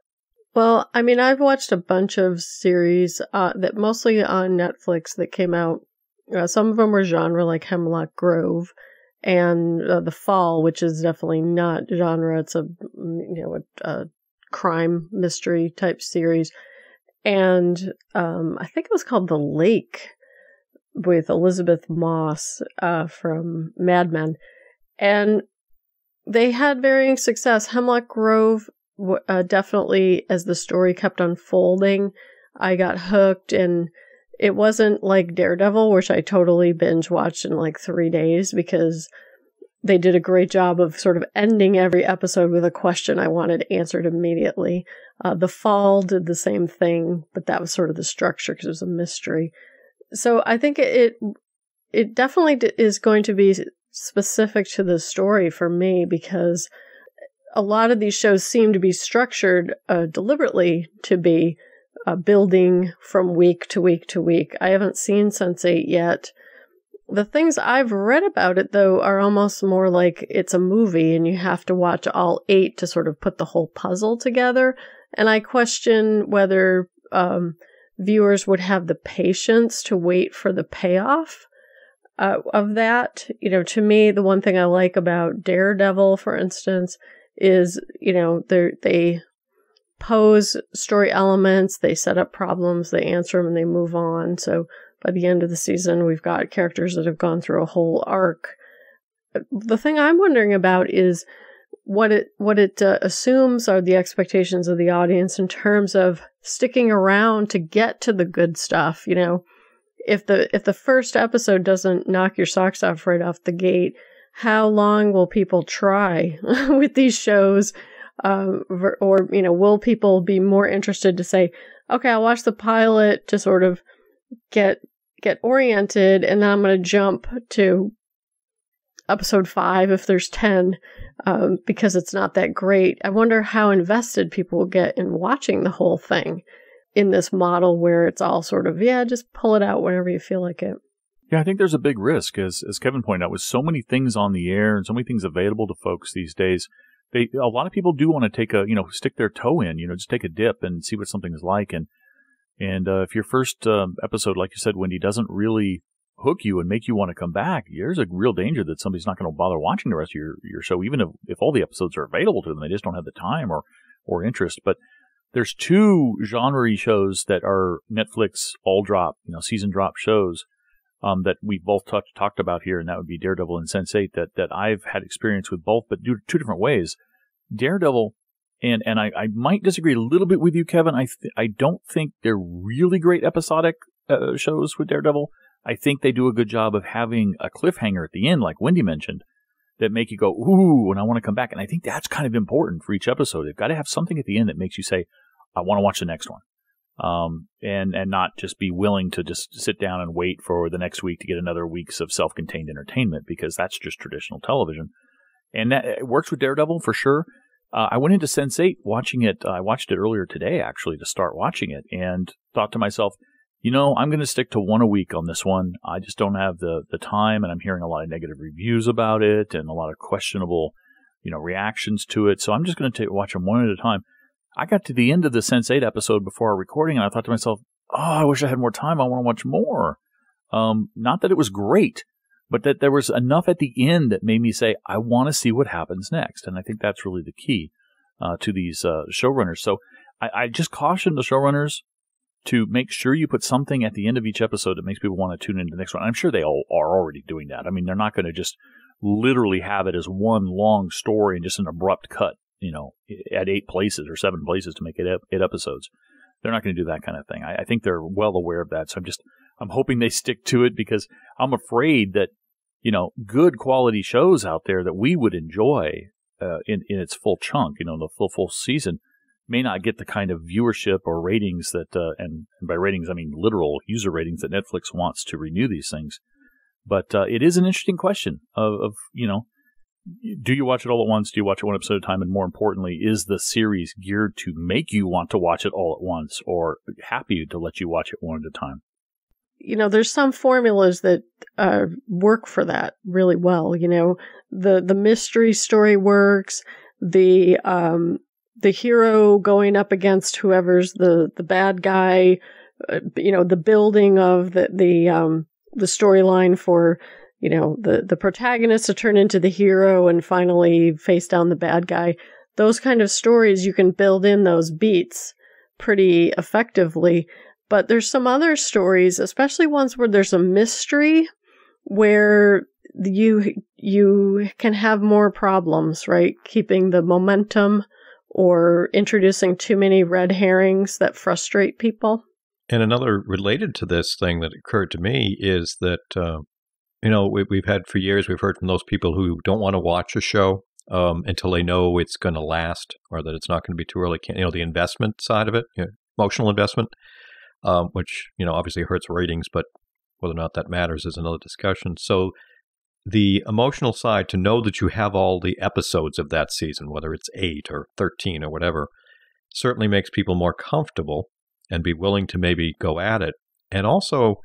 Well, I mean, I've watched a bunch of series that mostly on Netflix that came out. Some of them were genre, like Hemlock Grove, and The Fall, which is definitely not genre. It's a crime mystery type series. And I think it was called The Lake with Elizabeth Moss from Mad Men. And they had varying success. Hemlock Grove, definitely, as the story kept unfolding, I got hooked. And it wasn't like Daredevil, which I totally binge watched in like 3 days because they did a great job of sort of ending every episode with a question I wanted answered immediately. The Fall did the same thing, but that was sort of the structure because it was a mystery. So I think it definitely is going to be specific to the story for me, because a lot of these shows seem to be structured deliberately to be building from week to week to week. I haven't seen Sense8 yet. The things I've read about it, though, are almost more like it's a movie and you have to watch all 8 to sort of put the whole puzzle together. And I question whether viewers would have the patience to wait for the payoff of that. You know, to me, the one thing I like about Daredevil, for instance, is, you know, they pose story elements, they set up problems, they answer them, and they move on. So by the end of the season, we've got characters that have gone through a whole arc. The thing I'm wondering about is what it assumes are the expectations of the audience in terms of sticking around to get to the good stuff. You know, if the first episode doesn't knock your socks off right off the gate, how long will people try with these shows? Or, you know, will people be more interested to say, okay, I'll watch the pilot to sort of get oriented, and then I'm going to jump to episode 5 if there's 10, because it's not that great. I wonder how invested people will get in watching the whole thing in this model where it's all sort of, just pull it out whenever you feel like it. Yeah, I think there's a big risk, as Kevin pointed out, with so many things on the air and so many things available to folks these days. A lot of people do want to stick their toe in, just take a dip and see what something's like. And if your first episode, like you said, Wendy, doesn't really hook you and make you want to come back, there's a real danger that somebody's not going to bother watching the rest of your show, even if all the episodes are available to them. They just don't have the time or interest. But there's 2 genre shows that are Netflix all drop, season drop shows that we both talked about here, and that would be Daredevil and Sense8, that I've had experience with both, but 2 different ways. Daredevil, and I might disagree a little bit with you, Kevin. I don't think they're really great episodic shows with Daredevil. I think they do a good job of having a cliffhanger at the end, like Wendy mentioned, that make you go, ooh, and I want to come back. And I think that's kind of important for each episode. They've got to have something at the end that makes you say, I want to watch the next one. And not just be willing to just sit down and wait for the next week to get another week's of self-contained entertainment, because that's just traditional television. And that it works with Daredevil for sure. I went into Sense8 watching it. I watched it earlier today, actually, to start watching it, and thought to myself, I'm going to stick to 1 a week on this one. I just don't have the time, and I'm hearing a lot of negative reviews about it and a lot of questionable, reactions to it. So I'm just going to watch them 1 at a time. I got to the end of the Sense8 episode before our recording, and I thought to myself, I wish I had more time. I want to watch more. Not that it was great, but that there was enough at the end that made me say, I want to see what happens next. And I think that's really the key to these showrunners. So I just caution the showrunners to make sure you put something at the end of each episode that makes people want to tune into the next one. I'm sure they all are already doing that. I mean, they're not going to just literally have it as one long story and just an abrupt cut, at 8 places or 7 places to make it 8 episodes. They're not going to do that kind of thing. I think they're well aware of that. So I'm hoping they stick to it, because I'm afraid that, good quality shows out there that we would enjoy in its full chunk, the full season, may not get the kind of viewership or ratings that, and by ratings I mean literal user ratings, that Netflix wants to renew these things. But it is an interesting question of do you watch it all at once? Do you watch it one episode at a time? And more importantly, is the series geared to make you want to watch it all at once, or happy to let you watch it one at a time? There's some formulas that work for that really well. The mystery story works. The hero going up against whoever's the bad guy. The building of the storyline for the protagonist to turn into the hero and finally face down the bad guy. Those kind of stories, you can build in those beats pretty effectively. But there's some other stories, especially ones where there's a mystery, where you can have more problems, right? Keeping the momentum or introducing too many red herrings that frustrate people. And another related to this thing that occurred to me is that, we've had for years, we've heard from those people who don't want to watch a show until they know it's going to last or that it's not going to be too early. The investment side of it, emotional investment. Which, obviously hurts ratings, but whether or not that matters is another discussion. So the emotional side, to know that you have all the episodes of that season, whether it's 8 or 13 or whatever, certainly makes people more comfortable and be willing to maybe go at it. And also,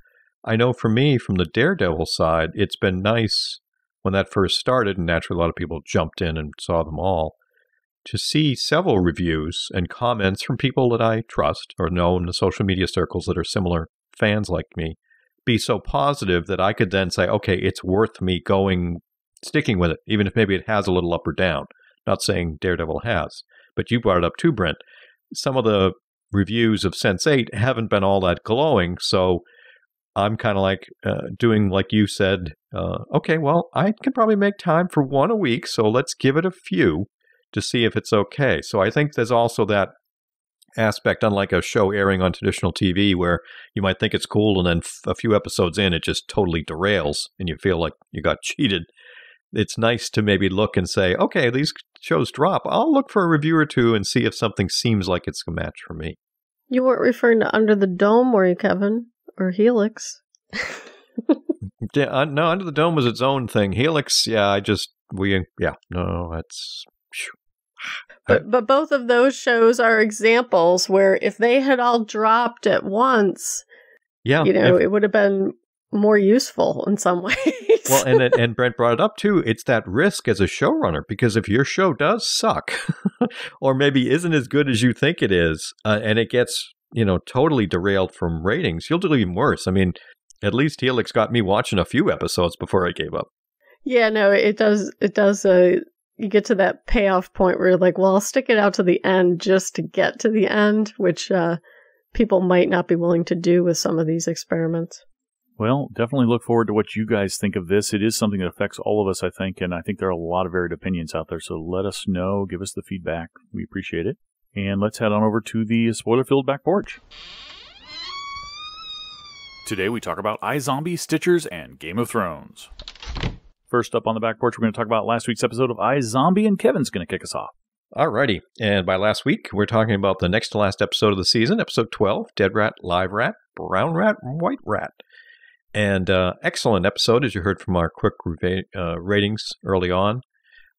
I know for me, from the Daredevil side, it's been nice when that first started, and naturally a lot of people jumped in and saw them all, to see several reviews and comments from people that I trust or know in the social media circles that are similar fans like me be so positive that I could then say, okay, it's worth me sticking with it, even if maybe it has a little up or down. Not saying Daredevil has, but you brought it up too, Brent. Some of the reviews of Sense8 haven't been all that glowing, so I'm kind of like doing like you said, okay, well, I can probably make time for one a week, so let's give it a few to see if it's okay. So I think there's also that aspect, unlike a show airing on traditional TV where you might think it's cool and then a few episodes in, it just totally derails and you feel like you got cheated. It's nice to maybe look and say, okay, these shows drop. I'll look for a review or two and see if something seems like it's a match for me. You weren't referring to Under the Dome, were you, Kevin? Or Helix? Yeah, no, Under the Dome was its own thing. Helix, that's... But both of those shows are examples where if they had all dropped at once, it would have been more useful in some ways. Well, and Brent brought it up too. It's that risk as a showrunner, because if your show does suck or maybe isn't as good as you think it is, and it gets, totally derailed from ratings, you'll do even worse. I mean, at least Helix got me watching a few episodes before I gave up. Yeah, no, it does. You get to that payoff point where you're like, well, I'll stick it out to the end just to get to the end, which people might not be willing to do with some of these experiments. Well, definitely look forward to what you guys think of this. It is something that affects all of us, I think, and I think there are a lot of varied opinions out there. So let us know. Give us the feedback. We appreciate it. And let's head on over to the spoiler-filled back porch. Today we talk about iZombie, Stitchers, and Game of Thrones. First up on the back porch, we're going to talk about last week's episode of iZombie, and Kevin's going to kick us off. Alrighty, and by last week, we're talking about the next to last episode of the season, episode 12, Dead Rat, Live Rat, Brown Rat, and White Rat. And excellent episode, as you heard from our quick ratings early on.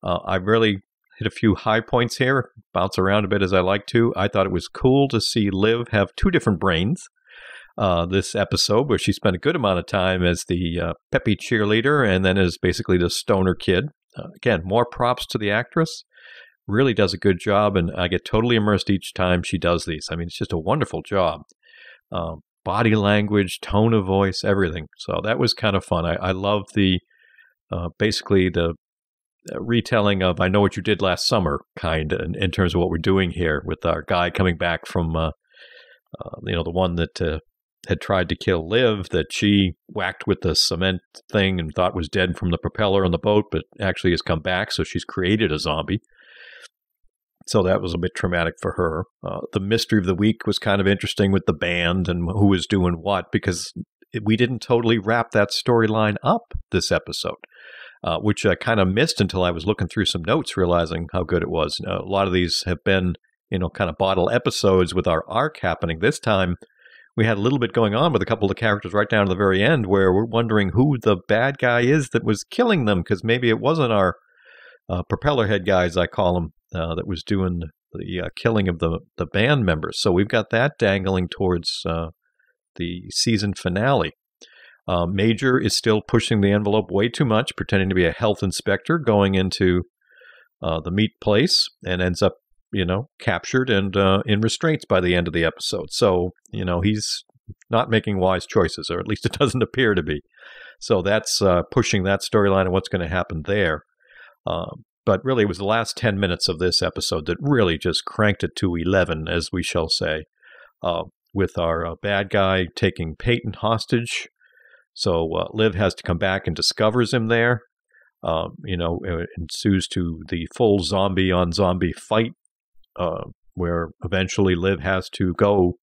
I really hit a few high points here, bounce around a bit as I like to. I thought it was cool to see Liv have two different brains. This episode, where she spent a good amount of time as the peppy cheerleader and then as basically the stoner kid. Again, more props to the actress. Really does a good job, and I get totally immersed each time she does these. I mean, it's just a wonderful job. Body language, tone of voice, everything. So that was kind of fun. I love the basically the retelling of I Know What You Did Last Summer kind in terms of what we're doing here with our guy coming back from the one that had tried to kill Liv, that she whacked with the cement thing and thought was dead from the propeller on the boat, but actually has come back, so she's created a zombie. So that was a bit traumatic for her. The mystery of the week was kind of interesting with the band and who was doing what, because we didn't totally wrap that storyline up this episode, which I kind of missed until I was looking through some notes, realizing how good it was. A lot of these have been, kind of bottle episodes with our arc happening. This time, we had a little bit going on with a couple of the characters right down to the very end, where we're wondering who the bad guy is that was killing them, because maybe it wasn't our propeller head guys, I call them, that was doing the killing of the band members. So we've got that dangling towards the season finale. Major is still pushing the envelope way too much, pretending to be a health inspector, going into the meat place, and ends up, captured and in restraints by the end of the episode. So, he's not making wise choices, or at least it doesn't appear to be. So that's pushing that storyline and what's going to happen there. But really, it was the last 10 minutes of this episode that really just cranked it to 11, as we shall say, with our bad guy taking Peyton hostage. So Liv has to come back and discovers him there. It ensues to the full zombie-on-zombie fight, where eventually Liv has to go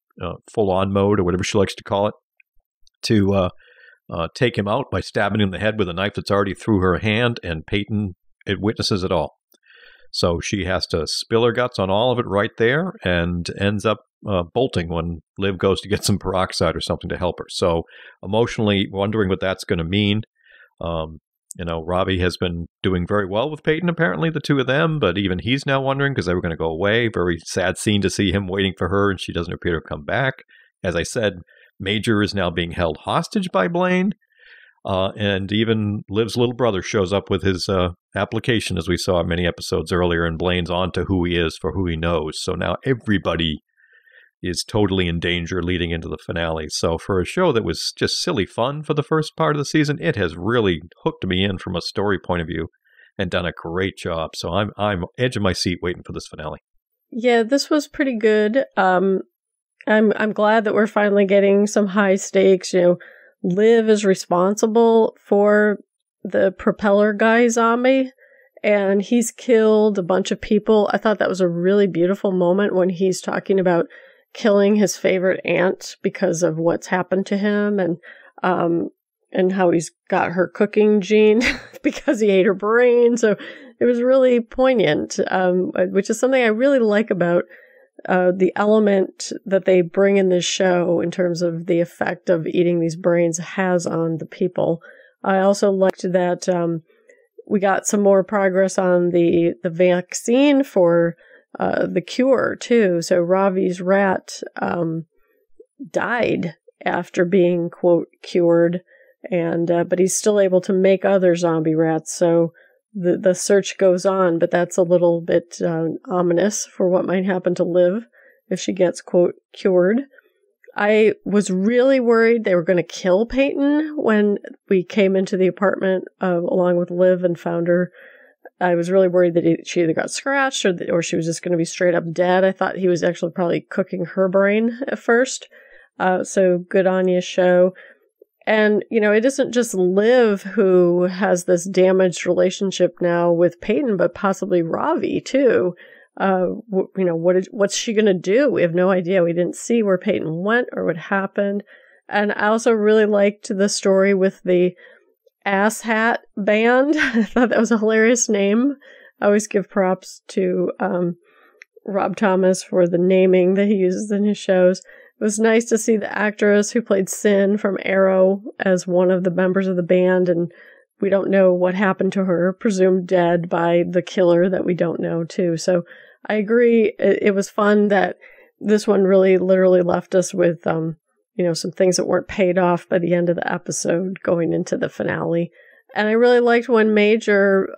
full-on mode, or whatever she likes to call it, to take him out by stabbing him in the head with a knife that's already through her hand, and Peyton, it witnesses it all. So she has to spill her guts on all of it right there, and ends up bolting when Liv goes to get some peroxide or something to help her. So emotionally wondering what that's going to mean. Robbie has been doing very well with Peyton, apparently, the two of them, but even he's now wondering because they were going to go away. Very sad scene to see him waiting for her, and she doesn't appear to come back. As I said, Major is now being held hostage by Blaine, and even Liv's little brother shows up with his application, as we saw many episodes earlier, and Blaine's on to who he is for who he knows. So now everybody is totally in danger leading into the finale. So for a show that was just silly fun for the first part of the season, it has really hooked me in from a story point of view and done a great job. So I'm edge of my seat waiting for this finale. Yeah, this was pretty good. I'm glad that we're finally getting some high stakes. Liv is responsible for the propeller guy zombie, and he's killed a bunch of people. I thought that was a really beautiful moment when he's talking about killing his favorite aunt because of what's happened to him, and how he's got her cooking gene because he ate her brain. So it was really poignant, which is something I really like about the element that they bring in this show in terms of the effect of eating these brains has on the people. I also liked that we got some more progress on the vaccine for the cure too. So Ravi's rat died after being, quote, cured, and but he's still able to make other zombie rats. So the search goes on, but that's a little bit ominous for what might happen to Liv if she gets, quote, cured. I was really worried they were going to kill Peyton when we came into the apartment along with Liv and found her. I was really worried that she either got scratched or she was just going to be straight up dead. I thought he was actually probably cooking her brain at first. So good on you, show. And, it isn't just Liv who has this damaged relationship now with Peyton, but possibly Ravi, too. What's she going to do? We have no idea. We didn't see where Peyton went or what happened. And I also really liked the story with the Ass Hat Band. I thought that was a hilarious name. I always give props to Rob Thomas for the naming that he uses in his shows. It was nice to see the actress who played Sin from Arrow as one of the members of the band, and we don't know what happened to her, presumed dead by the killer that we don't know, too. So I agree. It was fun that this one really literally left us with, some things that weren't paid off by the end of the episode going into the finale. And I really liked when Major,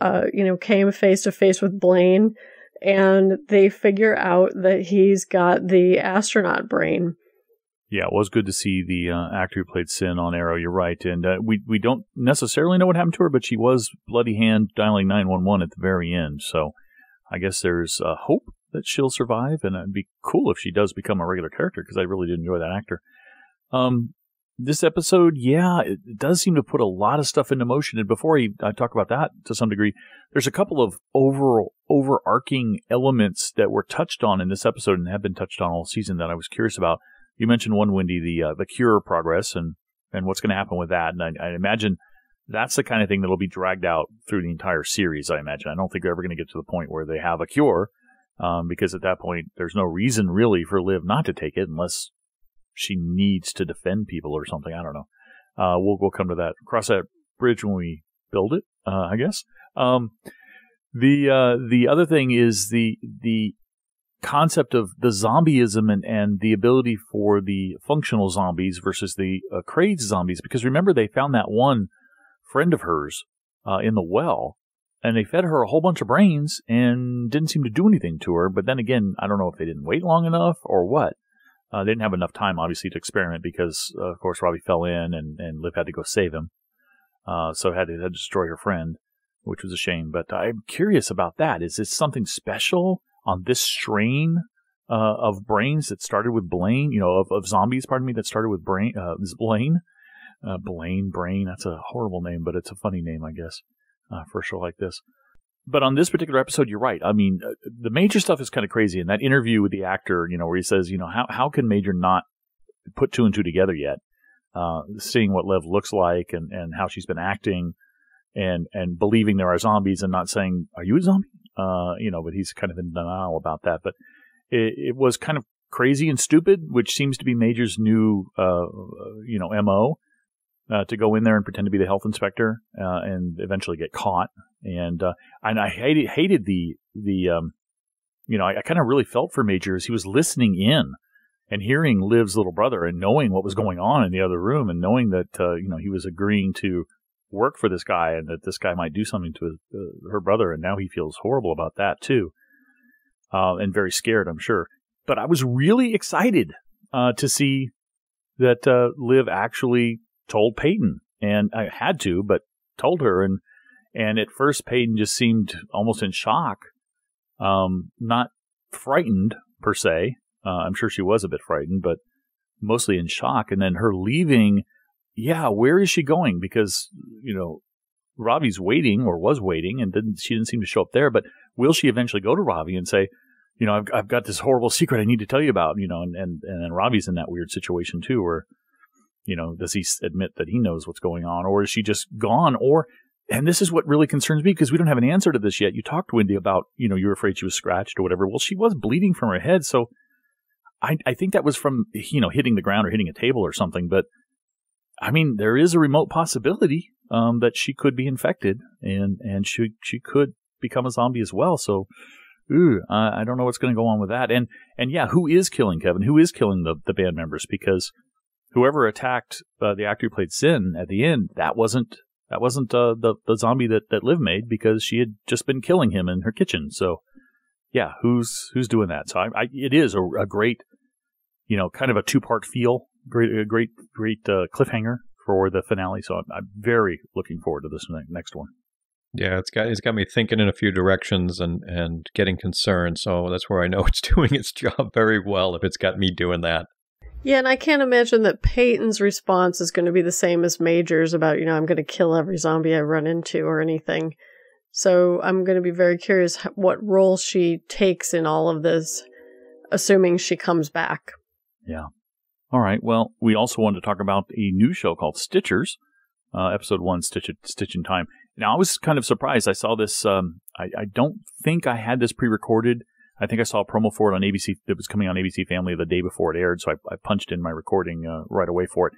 came face to face with Blaine, and they figure out that he's got the astronaut brain. Yeah, it was good to see the actor who played Sin on Arrow. You're right. And we don't necessarily know what happened to her, but she was bloody hand dialing 911 at the very end. So I guess there's hope that she'll survive. And it'd be cool if she does become a regular character, because I really did enjoy that actor. This episode, it does seem to put a lot of stuff into motion. And before I talk about that to some degree, there's a couple of overarching elements that were touched on in this episode and have been touched on all season that I was curious about. You mentioned one, Wendy, the cure progress and what's going to happen with that. And I imagine that's the kind of thing that'll be dragged out through the entire series, I imagine. I don't think they're ever going to get to the point where they have a cure, because at that point, there's no reason really for Liv not to take it unless she needs to defend people or something. I don't know. We'll come to that. Cross that bridge when we build it, I guess. The other thing is the concept of the zombieism and the ability for the functional zombies versus the crazed zombies. Because remember, they found that one friend of hers in the well, and they fed her a whole bunch of brains and didn't seem to do anything to her. But then again, I don't know if they didn't wait long enough or what. They didn't have enough time, obviously, to experiment because, of course, Robbie fell in and Liv had to go save him. So had to destroy her friend, which was a shame. But I'm curious about that. Is this something special on this strain of brains that started with Blaine, of zombies, pardon me, that started with Blaine? Brain, that's a horrible name, but it's a funny name, I guess, for a show like this. But on this particular episode, you're right. I mean, the Major stuff is kind of crazy. In that interview with the actor, where he says, how can Major not put two and two together yet? Seeing what Liv looks like and how she's been acting and believing there are zombies and not saying, are you a zombie? But he's kind of in denial about that. But it was kind of crazy and stupid, which seems to be Major's new, MO, to go in there and pretend to be the health inspector, and eventually get caught. And I hated the I kind of really felt for Major as he was listening in and hearing Liv's little brother and knowing what was going on in the other room and knowing that, he was agreeing to work for this guy and that this guy might do something to her brother. And now he feels horrible about that too. And very scared, I'm sure. But I was really excited to see that Liv actually told Peyton. And I had to, but told her. And at first Peyton just seemed almost in shock, not frightened per se. I'm sure she was a bit frightened, but mostly in shock. And then her leaving, where is she going? Because, Robbie's waiting or was waiting and she didn't seem to show up there. But will she eventually go to Robbie and say, I've got this horrible secret I need to tell you about, and then Robbie's in that weird situation too, where, does he admit that he knows what's going on, or is she just gone? And this is what really concerns me because we don't have an answer to this yet. You talked to Wendy about, you were afraid she was scratched or whatever. Well, she was bleeding from her head. So I think that was from, hitting the ground or hitting a table or something. But I mean, there is a remote possibility that she could be infected and she could become a zombie as well. So I don't know what's going to go on with that. And who is killing Kevin? Who is killing the band members? Because whoever attacked the actor who played Sin at the end, that wasn't the zombie that Liv made because she had just been killing him in her kitchen. So who's doing that? So it is a great, kind of a two-part feel, great cliffhanger for the finale. So I'm very looking forward to this next one. Yeah, it's got me thinking in a few directions and getting concerned. So that's where I know it's doing its job very well if it's got me doing that. Yeah, and I can't imagine that Peyton's response is going to be the same as Major's about, I'm going to kill every zombie I run into or anything. So I'm going to be very curious what role she takes in all of this, assuming she comes back. Yeah. All right. Well, we also wanted to talk about a new show called Stitchers, episode 1, Stitch in Time. Now, I was kind of surprised. I saw this. I don't think I had this pre-recorded. I think I saw a promo for it on ABC. It was coming on ABC Family the day before it aired, so I punched in my recording right away for it.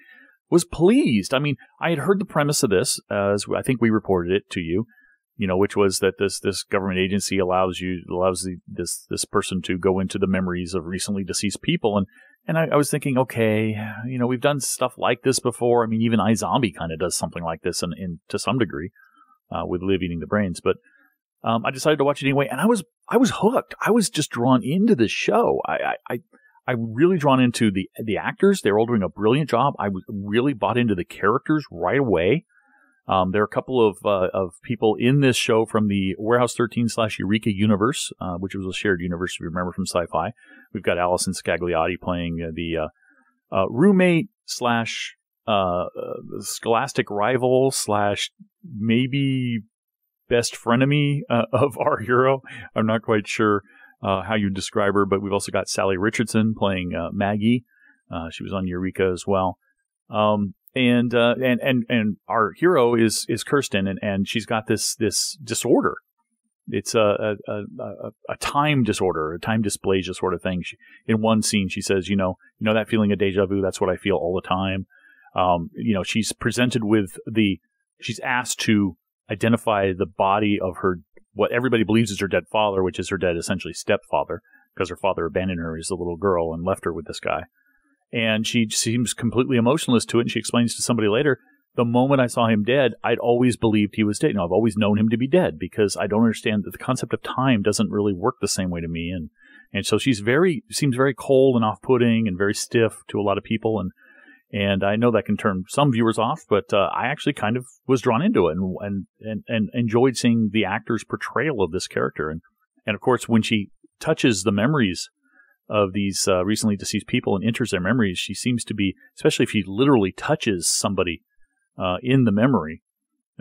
Was pleased. I mean, I had heard the premise of this, as I think we reported it to you, which was that this government agency allows this person to go into the memories of recently deceased people, and I was thinking, okay, we've done stuff like this before. I mean, even iZombie kind of does something like this, in to some degree, with Liv eating the brains, but. I decided to watch it anyway, and I was hooked. I was just drawn into the show. I really drawn into the actors. They were all doing a brilliant job. I was really bought into the characters right away. There are a couple of people in this show from the Warehouse 13/Eureka universe, which was a shared universe, if you remember, from SciFi. We've got Allison Scagliotti playing the roommate / scholastic rival / maybe best frenemy of our hero. I'm not quite sure how you describe her, but we've also got Sally Richardson playing Maggie. She was on Eureka as well. And our hero is Kirsten, and she's got this disorder. It's a time disorder, a time dysplasia sort of thing. In one scene, she says, that feeling of deja vu, that's what I feel all the time. She's presented with she's asked to identify the body of her what everybody believes is her dead father, which is her dead, essentially, stepfather, because her father abandoned her as a little girl and left her with this guy. And she seems completely emotionless to it, and she explains to somebody later, the moment I saw him dead, I'd always believed he was dead. I've always known him to be dead, because I don't understand that the concept of time doesn't really work the same way to me. And so seems very cold and off-putting and very stiff to a lot of people. And I know that can turn some viewers off, but I actually kind of was drawn into it and enjoyed seeing the actor's portrayal of this character. And of course, when she touches the memories of these recently deceased people and enters their memories, she seems to be, especially if she literally touches somebody in the memory,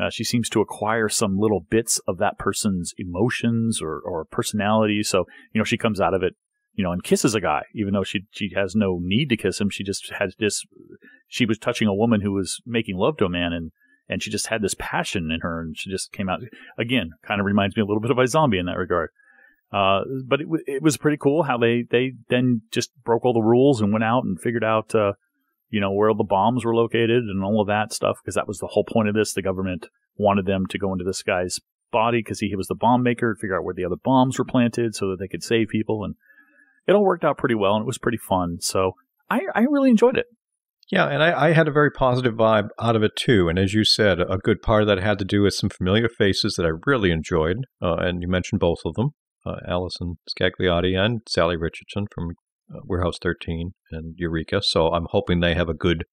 she seems to acquire some little bits of that person's emotions or personality. So, she comes out of it, and kisses a guy, even though she has no need to kiss him. She just had she was touching a woman who was making love to a man, and she just had this passion in her, and she just came out. Again, kind of reminds me a little bit of iZombie in that regard. But it was pretty cool how they then just broke all the rules and went out and figured out, where the bombs were located and all of that stuff, because that was the whole point of this. The government wanted them to go into this guy's body because he was the bomb maker, figure out where the other bombs were planted so that they could save people. And it all worked out pretty well, and it was pretty fun. So I really enjoyed it. Yeah, and I had a very positive vibe out of it, too. And as you said, a good part of that had to do with some familiar faces that I really enjoyed. And you mentioned both of them. Allison Scagliotti and Sally Richardson from Warehouse 13 and Eureka. So I'm hoping they have a good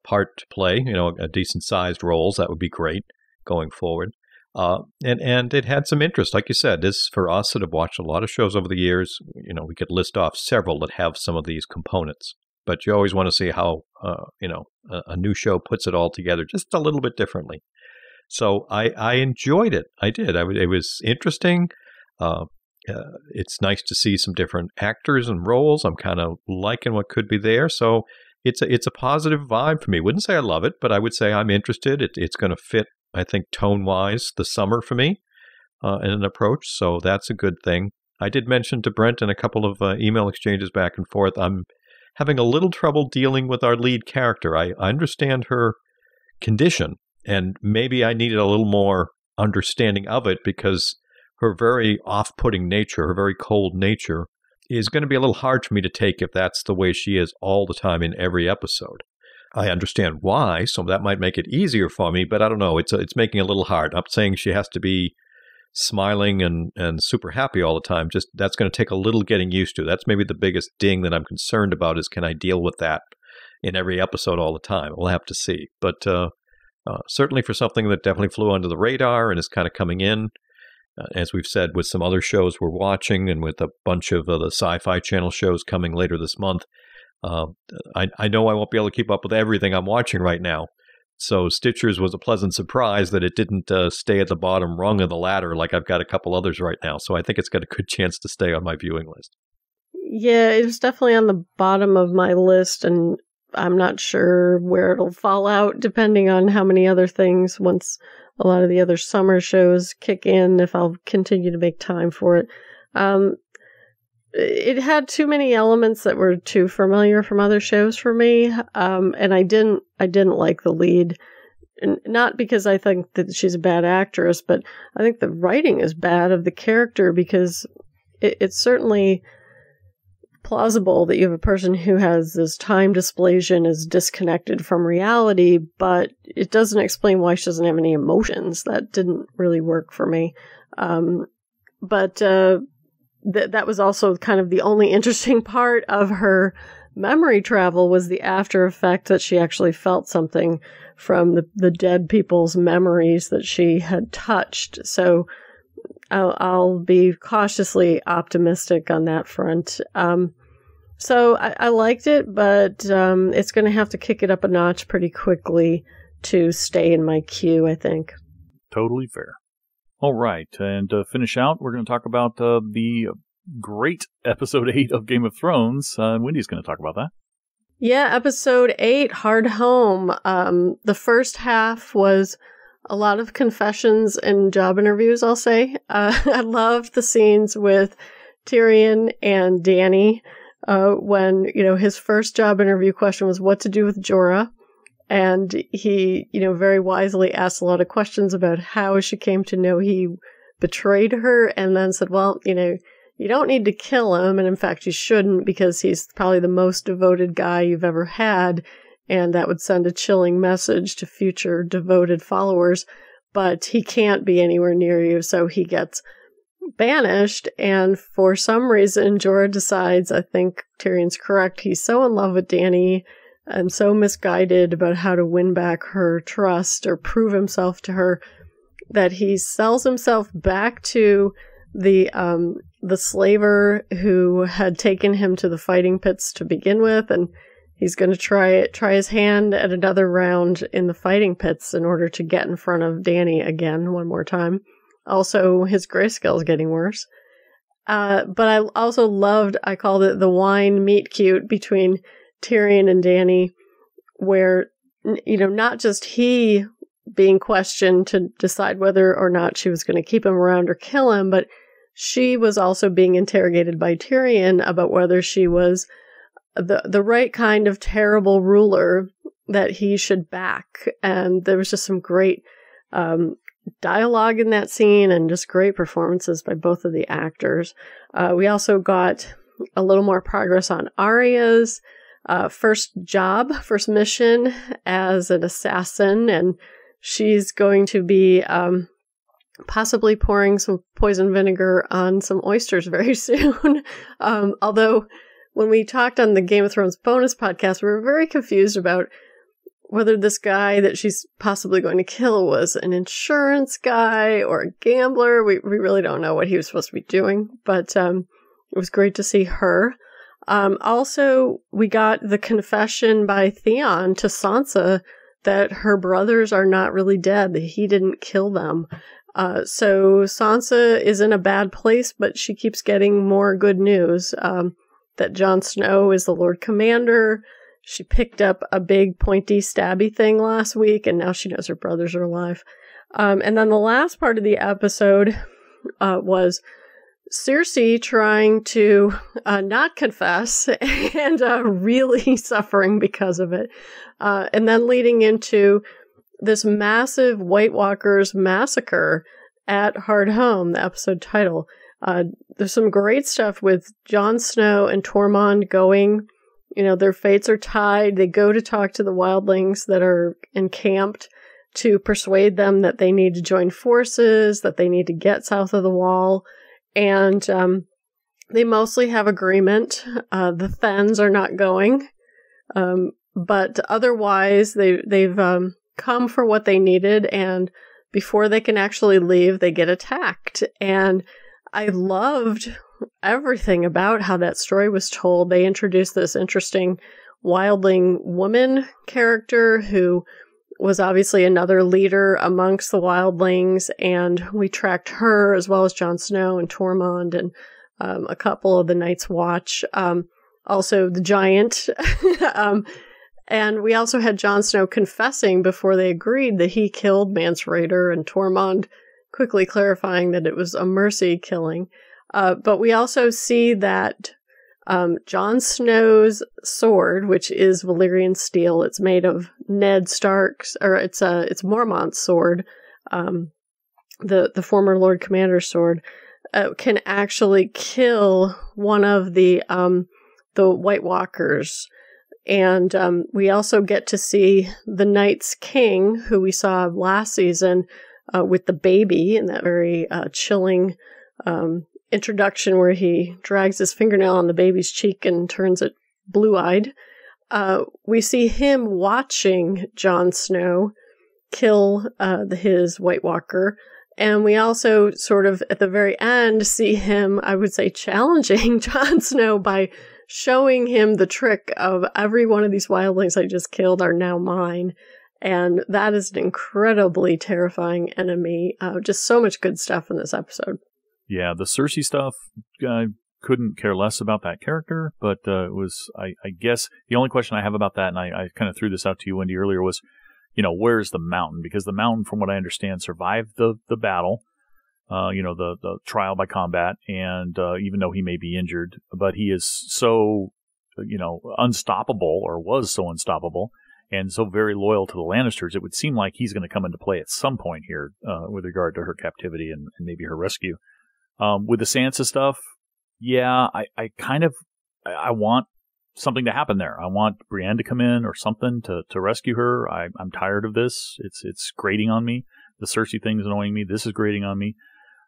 part to play, a decent-sized roles. That would be great going forward. And it had some interest. Like you said, this, for us that have watched a lot of shows over the years, we could list off several that have some of these components. But you always want to see how, a new show puts it all together just a little bit differently. So I enjoyed it. I did. It was interesting. It's nice to see some different actors and roles. I'm kind of liking what could be there. So it's a positive vibe for me. Wouldn't say I love it, but I would say I'm interested. It's going to fit, I think, tone-wise, the summer for me in an approach. So that's a good thing. I did mention to Brent in a couple of email exchanges back and forth, I'm having a little trouble dealing with our lead character. I understand her condition, and maybe I needed a little more understanding of it, because her very off-putting nature, her very cold nature, is going to be a little hard for me to take if that's the way she is all the time in every episode. I understand why, so that might make it easier for me, but I don't know. It's making it a little hard. I'm saying she has to be smiling and super happy all the time. Just that's going to take a little getting used to. That's maybe the biggest ding that I'm concerned about, is can I deal with that in every episode all the time? We'll have to see. But certainly for something that definitely flew under the radar and is kind of coming in, as we've said, with some other shows we're watching and with a bunch of the Sci-Fi Channel shows coming later this month, I know I won't be able to keep up with everything I'm watching right now. So Stitchers was a pleasant surprise that it didn't stay at the bottom rung of the ladder like I've got a couple others right now. So I think it's got a good chance to stay on my viewing list. Yeah, it was definitely on the bottom of my list, and I'm not sure where it'll fall out depending on how many other things, once a lot of the other summer shows kick in, if I'll continue to make time for it. It had too many elements that were too familiar from other shows for me, and I didn't like the lead. And not because I think that she's a bad actress, but I think the writing is bad of the character, because it's certainly plausible that you have a person who has this time dysplasia, is disconnected from reality, but it doesn't explain why she doesn't have any emotions. That didn't really work for me. That was also kind of the only interesting part of her memory travel, was the after effect that she actually felt something from the dead people's memories that she had touched. So I'll be cautiously optimistic on that front. So I liked it, but it's going to have to kick it up a notch pretty quickly to stay in my queue, I think. Totally fair. All right, and to finish out, we're going to talk about the great episode 8 of Game of Thrones. Wendy's going to talk about that. Yeah, episode 8, Hard Home. The first half was a lot of confessions and job interviews, I'll say. I loved the scenes with Tyrion and Dany when, his first job interview question was what to do with Jorah. And he, very wisely asked a lot of questions about how she came to know he betrayed her and then said, well, you don't need to kill him. And in fact, you shouldn't, because he's probably the most devoted guy you've ever had. And that would send a chilling message to future devoted followers. But he can't be anywhere near you. So he gets banished. And for some reason, Jorah decides, I think Tyrion's correct, he's so in love with Dany and so misguided about how to win back her trust or prove himself to her, that he sells himself back to the slaver who had taken him to the fighting pits to begin with, and he's going to try his hand at another round in the fighting pits in order to get in front of Dany again one more time. Also, his grayscale is getting worse. But I also loved, I called it the wine meet cute between Tyrion and Dany, where, not just he being questioned to decide whether or not she was going to keep him around or kill him, but she was also being interrogated by Tyrion about whether she was the right kind of terrible ruler that he should back. And there was just some great dialogue in that scene and just great performances by both of the actors. We also got a little more progress on Arya's first mission as an assassin, and she's going to be possibly pouring some poison vinegar on some oysters very soon. Although when we talked on the Game of Thrones bonus podcast, we were very confused about whether this guy that she's possibly going to kill was an insurance guy or a gambler. We really don't know what he was supposed to be doing, but it was great to see her. Also, we got the confession by Theon to Sansa that her brothers are not really dead, that he didn't kill them. So Sansa is in a bad place, but she keeps getting more good news. That Jon Snow is the Lord Commander. She picked up a big pointy stabby thing last week, and now she knows her brothers are alive. And then the last part of the episode was Cersei trying to not confess and really suffering because of it. And then leading into this massive White Walkers massacre at Hardhome, the episode title. There's some great stuff with Jon Snow and Tormund going, their fates are tied. They go to talk to the wildlings that are encamped to persuade them that they need to join forces, that they need to get south of the wall. And they mostly have agreement. The Thens are not going. But otherwise, they've come for what they needed. And before they can actually leave, they get attacked. And I loved everything about how that story was told. They introduced this interesting wildling woman character who was obviously another leader amongst the wildlings, and we tracked her as well as Jon Snow and Tormund and a couple of the Night's Watch. Also the giant. And we also had Jon Snow confessing before they agreed that he killed Mance Rayder, and Tormund quickly clarifying that it was a mercy killing. But we also see that Jon Snow's sword, which is Valyrian steel, it's made of Ned Stark's, or it's Mormont's sword, the former Lord Commander's sword, can actually kill one of the White Walkers. And we also get to see the Night's King, who we saw last season with the baby in that very chilling introduction where he drags his fingernail on the baby's cheek and turns it blue-eyed. We see him watching Jon Snow kill his White Walker. And we also sort of, at the very end, see him, I would say, challenging Jon Snow by showing him the trick of every one of these wildlings I just killed are now mine. And that is an incredibly terrifying enemy. Just so much good stuff in this episode. Yeah, the Cersei stuff, I couldn't care less about that character, but it was, I guess, the only question I have about that, and I kind of threw this out to you, Wendy, earlier, was, where's the mountain? Because the mountain, from what I understand, survived the battle, the trial by combat, and even though he may be injured, but he is so, unstoppable, or was so unstoppable, and so very loyal to the Lannisters, it would seem like he's going to come into play at some point here with regard to her captivity and maybe her rescue. With the Sansa stuff, yeah, I want something to happen there. I want Brienne to come in or something to rescue her. I'm tired of this. It's grating on me. The Cersei thing is annoying me. This is grating on me.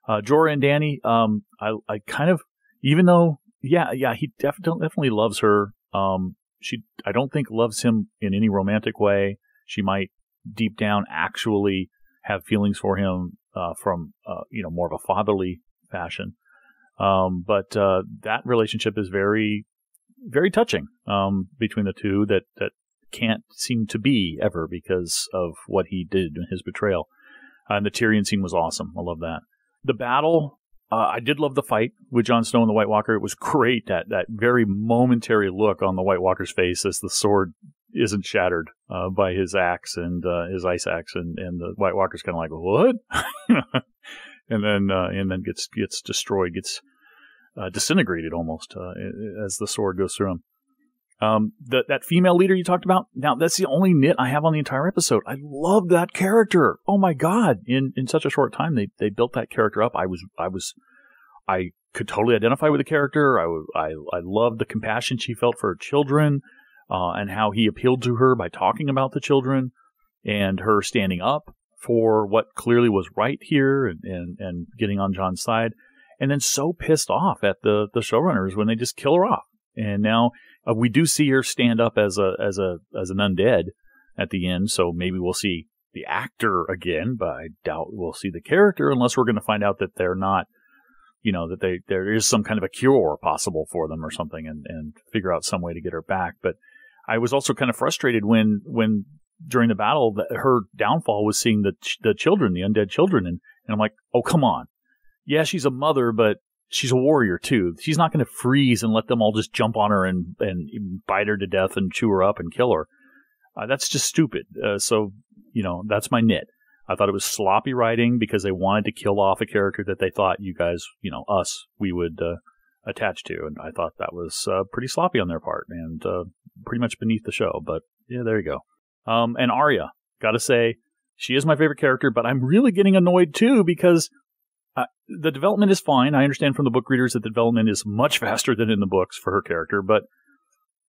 Jorah and Dany, I kind of, even though, yeah, he definitely loves her. She, I don't think loves him in any romantic way. She might deep down actually have feelings for him, from, more of a fatherly fashion. But that relationship is very, very touching, between the two that can't seem to be ever because of what he did in his betrayal. And the Tyrion scene was awesome. I love that. The battle, I did love the fight with Jon Snow and the White Walker. It was great, that very momentary look on the White Walker's face as the sword isn't shattered by his axe and his ice axe, and the White Walker's kind of like, what? and then gets destroyed, gets disintegrated almost as the sword goes through him. That female leader you talked about, now that's the only nit I have on the entire episode. I love that character. Oh my God. In such a short time, they built that character up. I could totally identify with the character. I loved the compassion she felt for her children, and how he appealed to her by talking about the children and her standing up for what clearly was right here and getting on Jon's side. And then so pissed off at the showrunners when they just kill her off. And now we do see her stand up as an undead at the end, so maybe we'll see the actor again, but I doubt we'll see the character unless we're going to find out that they're not, that there is some kind of a cure possible for them or something, and figure out some way to get her back. But I was also kind of frustrated when during the battle her downfall was seeing the children, the undead children, and I'm like, oh, come on. Yeah, she's a mother, but she's a warrior too. She's not going to freeze and let them all just jump on her and bite her to death and chew her up and kill her. That's just stupid. So, that's my nit. I thought it was sloppy writing because they wanted to kill off a character that they thought you guys, we would attach to. And I thought that was pretty sloppy on their part and pretty much beneath the show. But yeah, there you go. And Arya, gotta say, she is my favorite character, but I'm really getting annoyed too because the development is fine. I understand from the book readers that the development is much faster than in the books for her character, but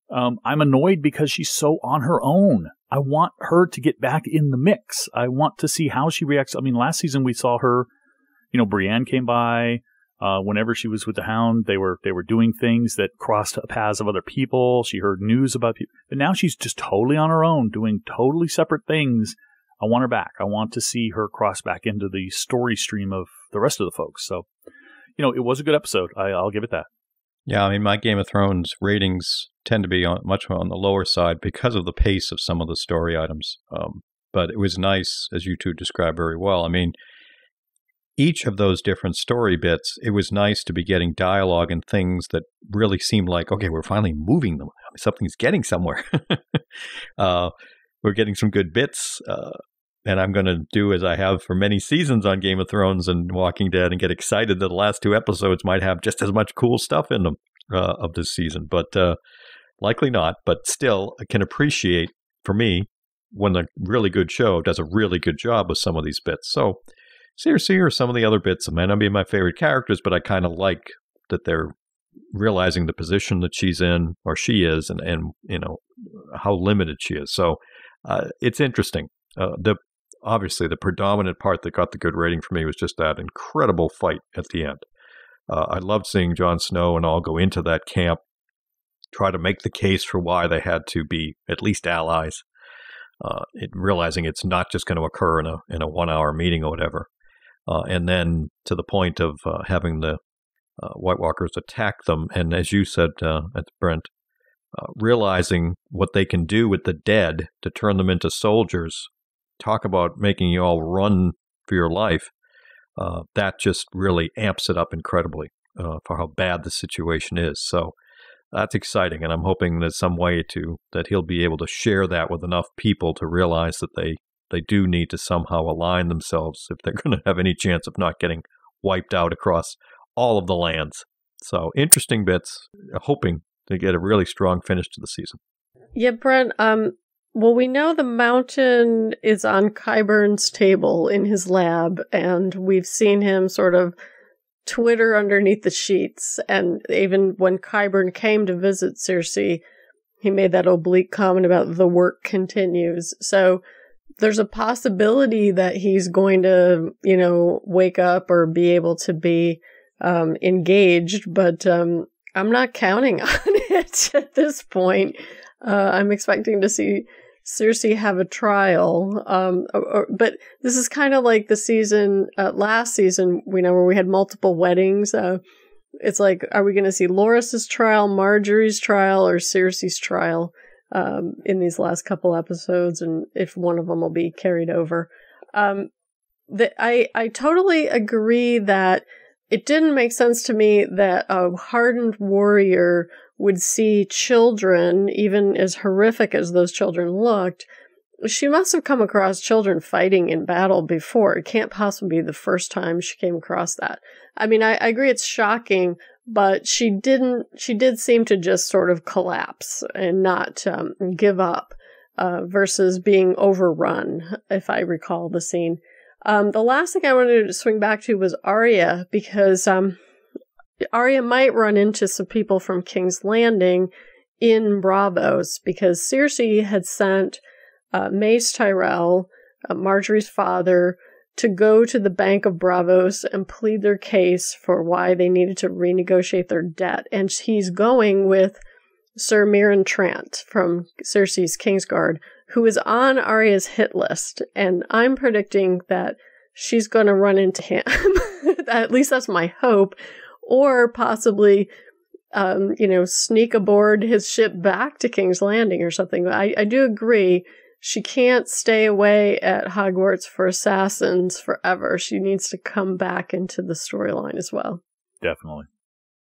I'm annoyed because she's so on her own. I want her to get back in the mix. I want to see how she reacts. I mean, last season we saw her, Brienne came by. Whenever she was with the Hound, they were doing things that crossed paths of other people. She heard news about people, but now she's just totally on her own, doing totally separate things. I want her back. I want to see her cross back into the story stream of the rest of the folks. So, it was a good episode. I'll give it that. Yeah, I mean, my Game of Thrones ratings tend to be much more on the lower side because of the pace of some of the story items. But it was nice, as you two described very well. I mean, each of those different story bits, it was nice to be getting dialogue and things that really seemed like, okay, we're finally moving them. Something's getting somewhere. We're getting some good bits. And I'm going to do as I have for many seasons on Game of Thrones and Walking Dead and get excited that the last two episodes might have just as much cool stuff in them of this season. But likely not. But still, I can appreciate, for me, when a really good show does a really good job with some of these bits. So Seer, some of the other bits may not be my favorite characters, but I kind of like that they're realizing the position that she's in, or she is, and how limited she is. So it's interesting. Obviously, the predominant part that got the good rating for me was just that incredible fight at the end. I loved seeing Jon Snow and all go into that camp, try to make the case for why they had to be at least allies, realizing it's not just going to occur in a 1 hour meeting or whatever. And then to the point of having the White Walkers attack them. And as you said, Brent, realizing what they can do with the dead to turn them into soldiers. Talk about making you all run for your life. That just really amps it up incredibly for how bad the situation is. So that's exciting, and I'm hoping there's some way that he'll be able to share that with enough people to realize that they do need to somehow align themselves if they're going to have any chance of not getting wiped out across all of the lands. So interesting bits, hoping to get a really strong finish to the season. Yeah, Brent, Well, we know the mountain is on Qyburn's table in his lab, and we've seen him sort of twitter underneath the sheets. And even when Qyburn came to visit Cersei, he made that oblique comment about the work continues. So there's a possibility that he's going to, wake up or be able to be engaged, but I'm not counting on it at this point. I'm expecting to see Cersei have a trial, but this is kind of like the season, last season, where we had multiple weddings. It's like, are we going to see Loras's trial, Marjorie's trial, or Cersei's trial in these last couple episodes, and if one of them will be carried over? I totally agree that it didn't make sense to me that a hardened warrior would see children, even as horrific as those children looked. She must have come across children fighting in battle before. It can't possibly be the first time she came across that. I mean, I agree it's shocking, but she did seem to just sort of collapse and not give up versus being overrun, if I recall the scene. The last thing I wanted to swing back to was Arya, because Arya might run into some people from King's Landing in Braavos, because Cersei had sent Mace Tyrell, Marjorie's father, to go to the Bank of Braavos and plead their case for why they needed to renegotiate their debt. And he's going with Sir Mirren Trant from Cersei's Kingsguard, who is on Arya's hit list. And I'm predicting that she's going to run into him. At least that's my hope. Or possibly, sneak aboard his ship back to King's Landing or something. I do agree. She can't stay away at Hogwarts for Assassins forever. She needs to come back into the storyline as well. Definitely.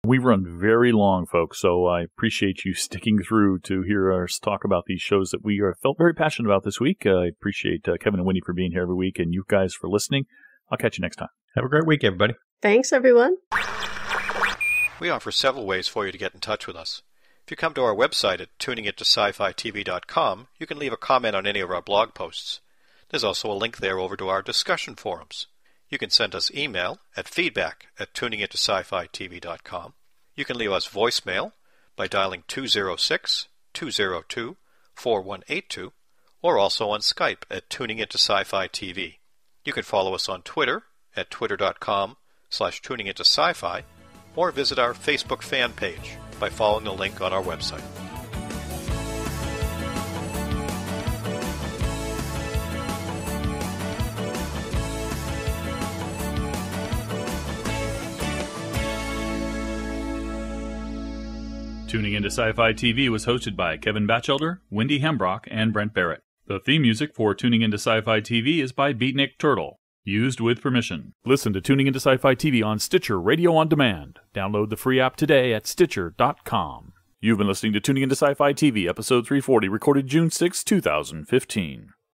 We've run very long, folks, so I appreciate you sticking through to hear us talk about these shows that we felt very passionate about this week. I appreciate Kevin and Wendy for being here every week, and you guys for listening. I'll catch you next time. Have a great week, everybody. Thanks, everyone. We offer several ways for you to get in touch with us. If you come to our website at tuningintoscifitv.com, you can leave a comment on any of our blog posts. There's also a link there over to our discussion forums. You can send us email at feedback@tuningintoscifitv.com. You can leave us voicemail by dialing 206-202-4182, or also on Skype at Tuning Into Sci-Fi TV. You can follow us on Twitter at twitter.com/tuningintosci-fi, or visit our Facebook fan page by following the link on our website. Tuning Into Sci-Fi TV was hosted by Kevin Batchelder, Wendy Hembrock, and Brent Barrett. The theme music for Tuning Into Sci-Fi TV is by Beatnik Turtle. Used with permission. Listen to Tuning Into Sci-Fi TV on Stitcher Radio on Demand. Download the free app today at Stitcher.com. You've been listening to Tuning Into Sci-Fi TV, episode 340, recorded June 6, 2015.